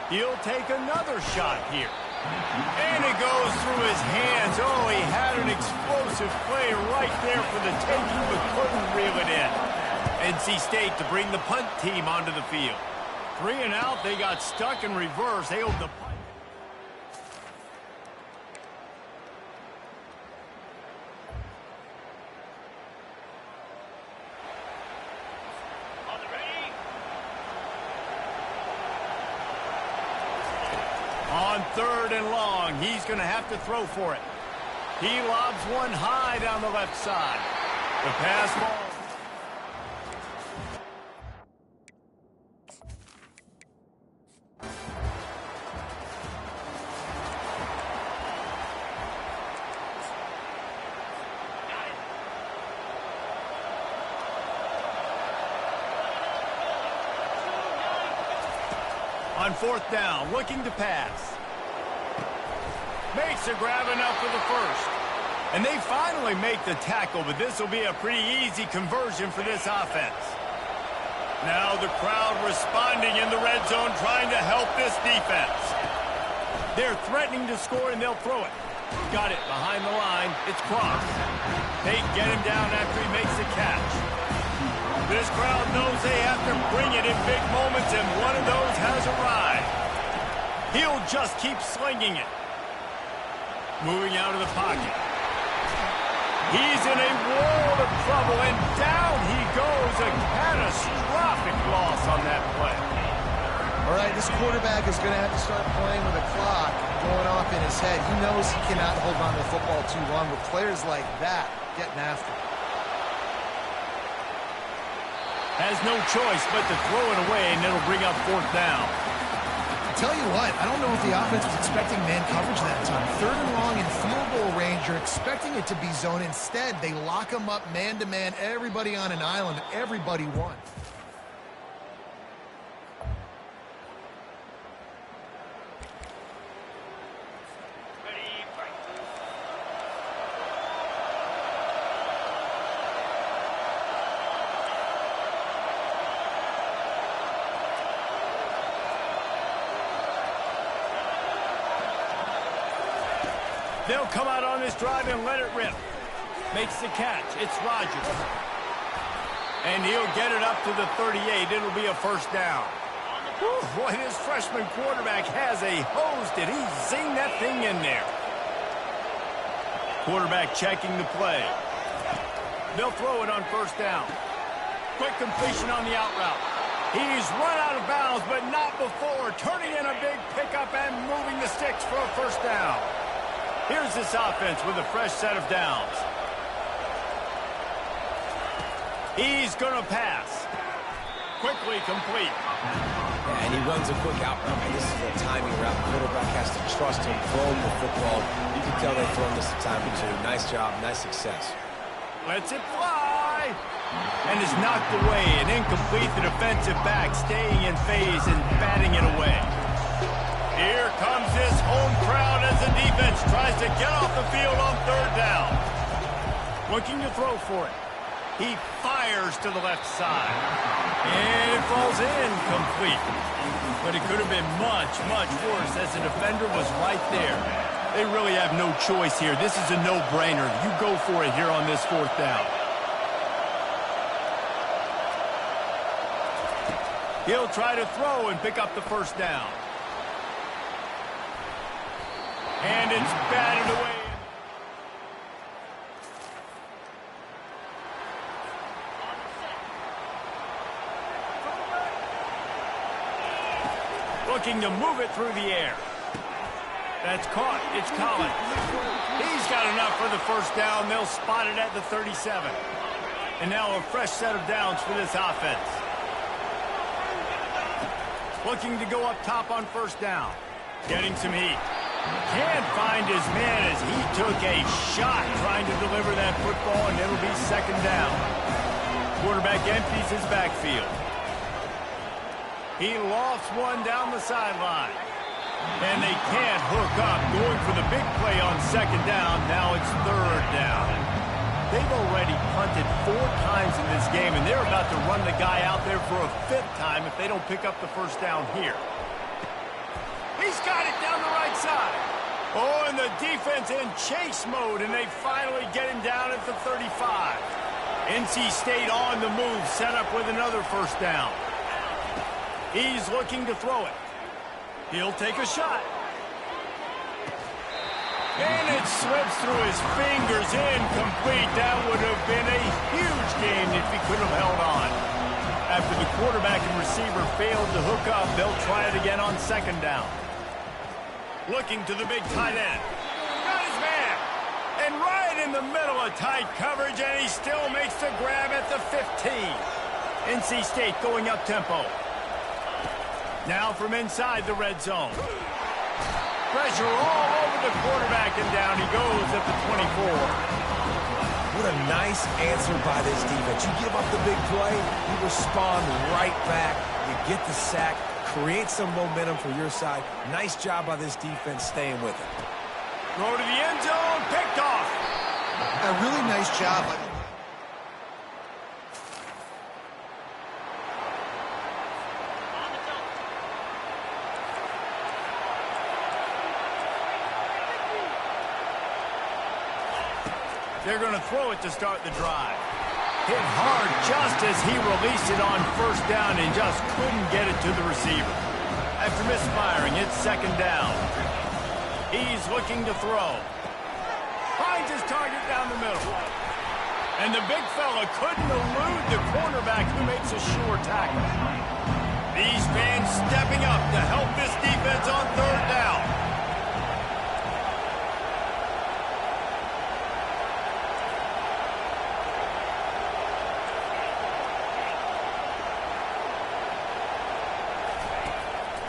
He'll take another shot here. And it goes through his hands. Oh, he had an explosive play right there for the taking, but couldn't reel it in. NC State to bring the punt team onto the field. 3 and out, they got stuck in reverse. They hold the punt. On third and long, he's going to have to throw for it. He lobs one high down the left side. The pass ball. On On fourth down, looking to pass. Makes a grab enough for the first. And they finally make the tackle, but this will be a pretty easy conversion for this offense. Now the crowd responding in the red zone, trying to help this defense. They're threatening to score, and they'll throw it. Got it behind the line. It's Cross. They get him down after he makes the catch. This crowd knows they have to bring it in big moments, and one of those has arrived. He'll just keep slinging it. Moving out of the pocket. He's in a world of trouble, and down he goes. A catastrophic loss on that play. All right, this quarterback is going to have to start playing with a clock going off in his head. He knows he cannot hold on to the football too long with players like that getting after him. Has no choice but to throw it away, and it'll bring up fourth down. Tell you what, I don't know if the offense was expecting man coverage that time. Third and long in field goal range, you're expecting it to be zone. Instead, they lock them up man-to-man, everybody on an island, everybody won. They'll come out on this drive and let it rip. Makes the catch. It's Rodgers. And he'll get it up to the 38. It'll be a first down. Whew, boy, this freshman quarterback has a hose. Did he zing that thing in there? Quarterback checking the play. They'll throw it on first down. Quick completion on the out route. He's run out of bounds, but not before. Turning in a big pickup and moving the sticks for a first down. Here's this offense with a fresh set of downs. He's going to pass. Quickly complete. Yeah, and he runs a quick out route. And this is a timing route. The quarterback has to trust him, throwing the football. You can tell they've thrown this a time or two. Nice job, nice success. Lets it fly. And is knocked away. An incomplete. The defensive back staying in phase and batting it away. Here comes this home crowd as the defense tries to get off the field on third down. Looking to throw for it. He fires to the left side. And it falls incomplete. But it could have been much, much worse as the defender was right there. They really have no choice here. This is a no-brainer. You go for it here on this fourth down. He'll try to throw and pick up the first down. And it's batted away. Looking to move it through the air. That's caught. It's Collins. He's got enough for the first down. They'll spot it at the 37. And now a fresh set of downs for this offense. Looking to go up top on first down. Getting some heat. Can't find his man as he took a shot trying to deliver that football, and it'll be second down. Quarterback empties his backfield. He lofts one down the sideline. And they can't hook up. Going for the big play on second down. Now it's third down. They've already punted 4 times in this game, and they're about to run the guy out there for a 5th time if they don't pick up the first down here. He's got it down the right side. Oh, and the defense in chase mode, and they finally get him down at the 35. NC State on the move, set up with another first down. He's looking to throw it. He'll take a shot. And it slips through his fingers, incomplete. That would have been a huge game if he could have held on. After the quarterback and receiver failed to hook up, they'll try it again on second down. Looking to the big tight end. Got his man. And right in the middle of tight coverage, and he still makes the grab at the 15. NC State going up tempo. Now from inside the red zone. Pressure all over the quarterback, and down he goes at the 24. What a nice answer by this defense. You give up the big play, you respond right back, you get the sack, create some momentum for your side. Nice job by this defense staying with it. Throw to the end zone, picked off. A really nice job. They're going to throw it to start the drive. Hit hard just as he released it on first down and just couldn't get it to the receiver. After misfiring, it's second down. He's looking to throw. Finds his target down the middle. And the big fella couldn't elude the cornerback who makes a sure tackle. These fans stepping up to help this defense on third down.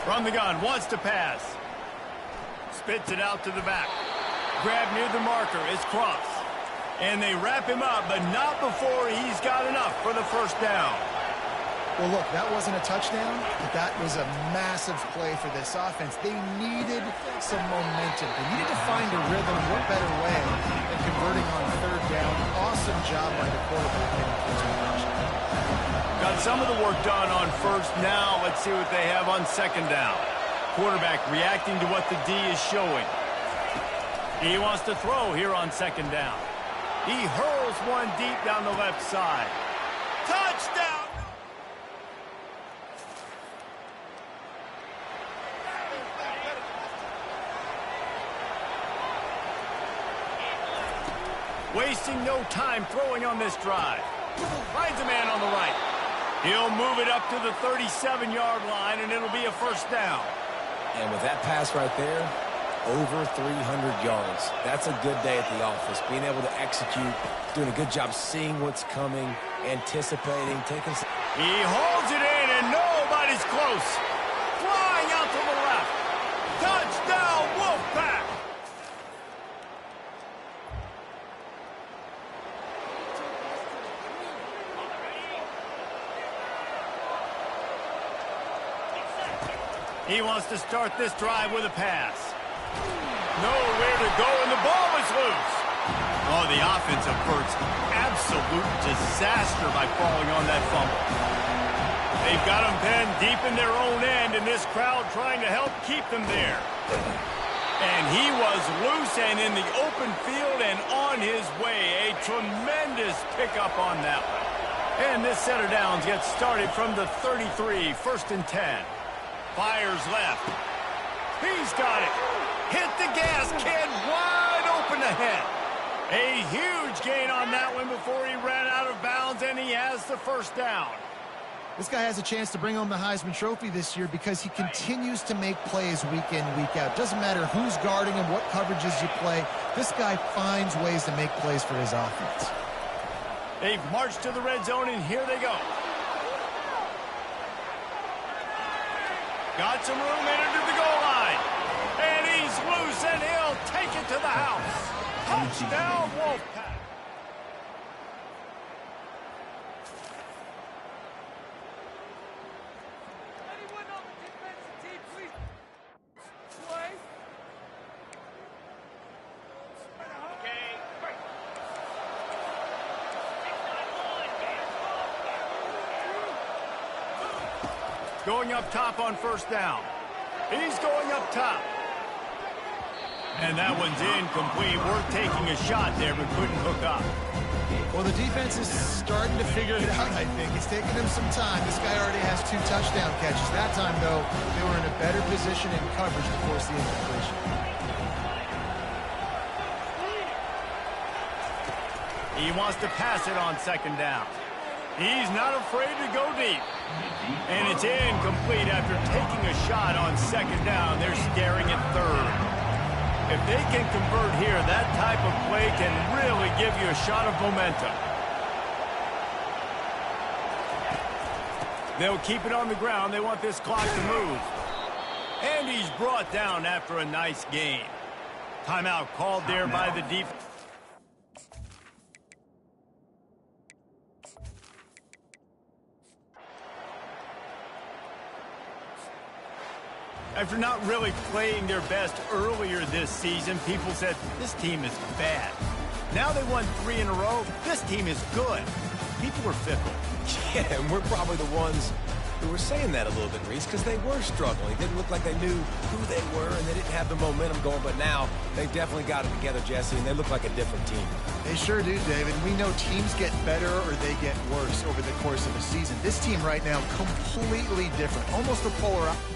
From the gun, wants to pass. Spits it out to the back. Grab near the marker is Cross. And they wrap him up, but not before he's got enough for the first down. Well, look, that wasn't a touchdown, but that was a massive play for this offense. They needed some momentum. They needed to find a rhythm. What better way than converting on third down? Awesome job by the quarterback making those conversions. Got some of the work done on first. Now let's see what they have on second down. Quarterback reacting to what the D is showing. He wants to throw here on second down. He hurls one deep down the left side. Touchdown! Wasting no time throwing on this drive. Finds a man on the right. He'll move it up to the 37-yard line, and it'll be a first down. And with that pass right there, over 300 yards. That's a good day at the office. Being able to execute, doing a good job seeing what's coming, anticipating, taking some... He holds it in, and nobody's close. Flying out to the left. Touchdown, Wolfpack! He wants to start this drive with a pass. Nowhere to go, and the ball is loose. Oh, the offense averts absolute disaster by falling on that fumble. They've got him pinned deep in their own end, and this crowd trying to help keep them there. And he was loose and in the open field and on his way. A tremendous pickup on that one. And this set of downs gets started from the 33, first and 10. Fires left. He's got it. Hit the gas, kid. Wide open ahead. A huge gain on that one before he ran out of bounds, and he has the first down. This guy has a chance to bring home the Heisman Trophy this year because he continues to make plays week in, week out. Doesn't matter who's guarding him, what coverages you play. This guy finds ways to make plays for his offense. They've marched to the red zone, and here they go. Got some room, entered to the goal line. And he's loose, and he'll take it to the house. Touchdown, Wolfpack. Going up top on first down. He's going up top. And that one's incomplete. Worth taking a shot there, but couldn't hook up. Well, the defense is starting to figure it out, I think. It's taking them some time. This guy already has 2 touchdown catches. That time, though, they were in a better position in coverage to force the incompletion. He wants to pass it on second down. He's not afraid to go deep. And it's incomplete after taking a shot on second down. They're staring at third. If they can convert here, that type of play can really give you a shot of momentum. They'll keep it on the ground. They want this clock to move. And he's brought down after a nice gain. Timeout called there by the defense. After not really playing their best earlier this season, people said, this team is bad. Now they won 3 in a row. This team is good. People were fickle. Yeah, and we're probably the ones who were saying that a little bit, Reese, because they were struggling. It didn't look like they knew who they were, and they didn't have the momentum going. But now they've definitely got it together, Jesse, and they look like a different team. They sure do, David. We know teams get better or they get worse over the course of a season. This team right now, completely different, almost the polar opposite.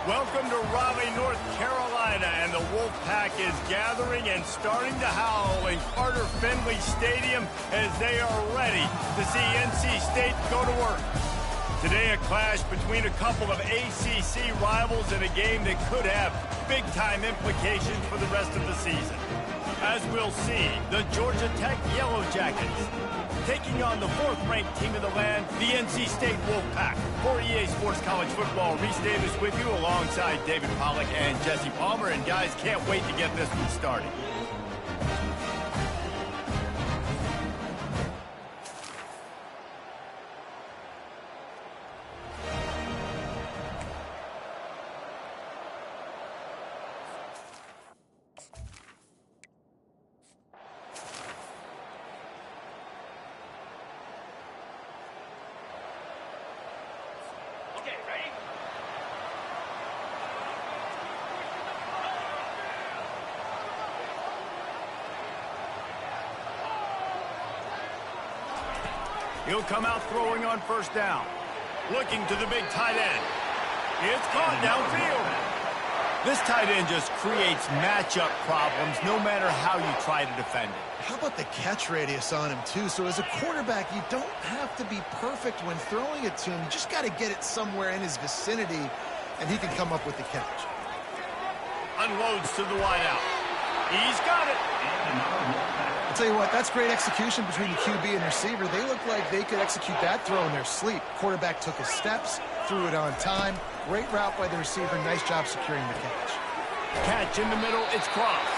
Welcome to Raleigh, North Carolina, and the Wolfpack is gathering and starting to howl in Carter Finley Stadium as they are ready to see NC State go to work. Today, a clash between a couple of ACC rivals in a game that could have big-time implications for the rest of the season. As we'll see, the Georgia Tech Yellow Jackets taking on the 4th-ranked team of the land, the NC State Wolfpack. For EA Sports College Football, Reese Davis with you alongside David Pollack and Jesse Palmer. And guys, can't wait to get this one started. He'll come out throwing on first down. Looking to the big tight end. It's caught downfield. This tight end just creates matchup problems no matter how you try to defend it. How about the catch radius on him, too? So as a quarterback, you don't have to be perfect when throwing it to him. You just got to get it somewhere in his vicinity, and he can come up with the catch. Unloads to the wideout. He's got it. I'll tell you what, that's great execution between the QB and receiver. They look like they could execute that throw in their sleep. Quarterback took his steps, threw it on time. Great route by the receiver. Nice job securing the catch. Catch in the middle. It's Cross.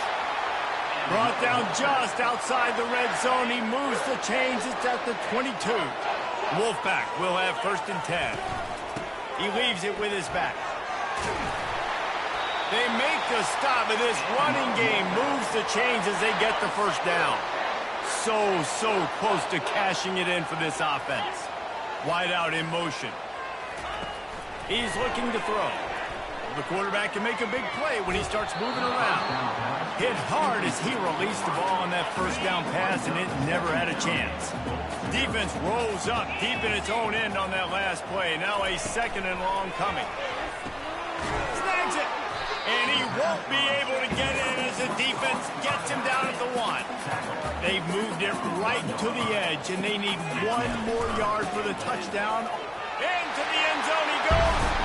Brought down just outside the red zone. He moves the chains. It's at the 22. Wolfpack will have 1st and 10. He leaves it with his back. They make the stop, and this running game moves the chains as they get the first down. So close to cashing it in for this offense. Wide out in motion. He's looking to throw. The quarterback can make a big play when he starts moving around. Hit hard as he released the ball on that first down pass, and it never had a chance. Defense rolls up deep in its own end on that last play. Now a 2nd and long coming. Snags it. And he won't be able to get in as the defense gets him down at the 1. They've moved it right to the edge, and they need 1 more yard for the touchdown. Into the end zone he goes.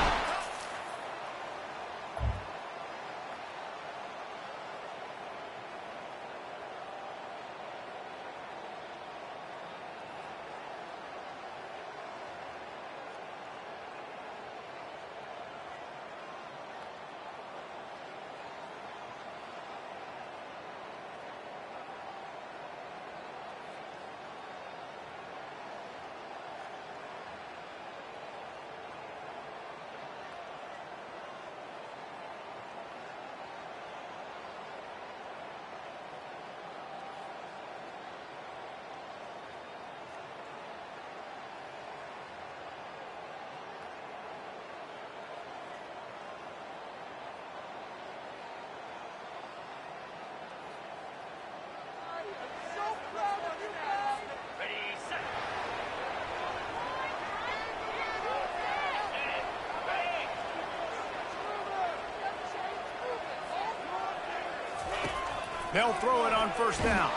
They'll throw it on first down.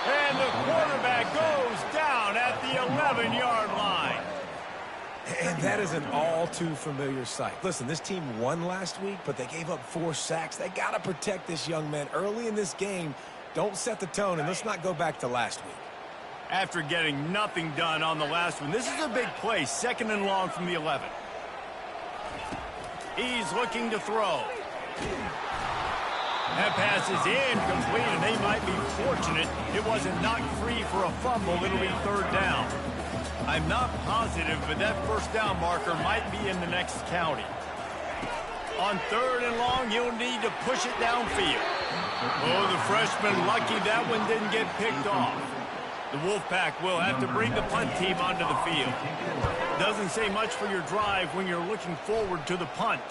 And the quarterback goes down at the 11-yard line. And that is an all-too-familiar sight. Listen, this team won last week, but they gave up 4 sacks. They got to protect this young man early in this game. Don't set the tone, and let's not go back to last week. After getting nothing done on the last one, this is a big play, 2nd and long from the 11. He's looking to throw. That pass is incomplete, and they might be fortunate it wasn't knocked free for a fumble. It'll be 3rd down. I'm not positive, but that first down marker might be in the next county. On 3rd and long, you'll need to push it downfield. Oh, the freshman lucky that one didn't get picked off. The Wolfpack will have to bring the punt team onto the field. Doesn't say much for your drive when you're looking forward to the punt.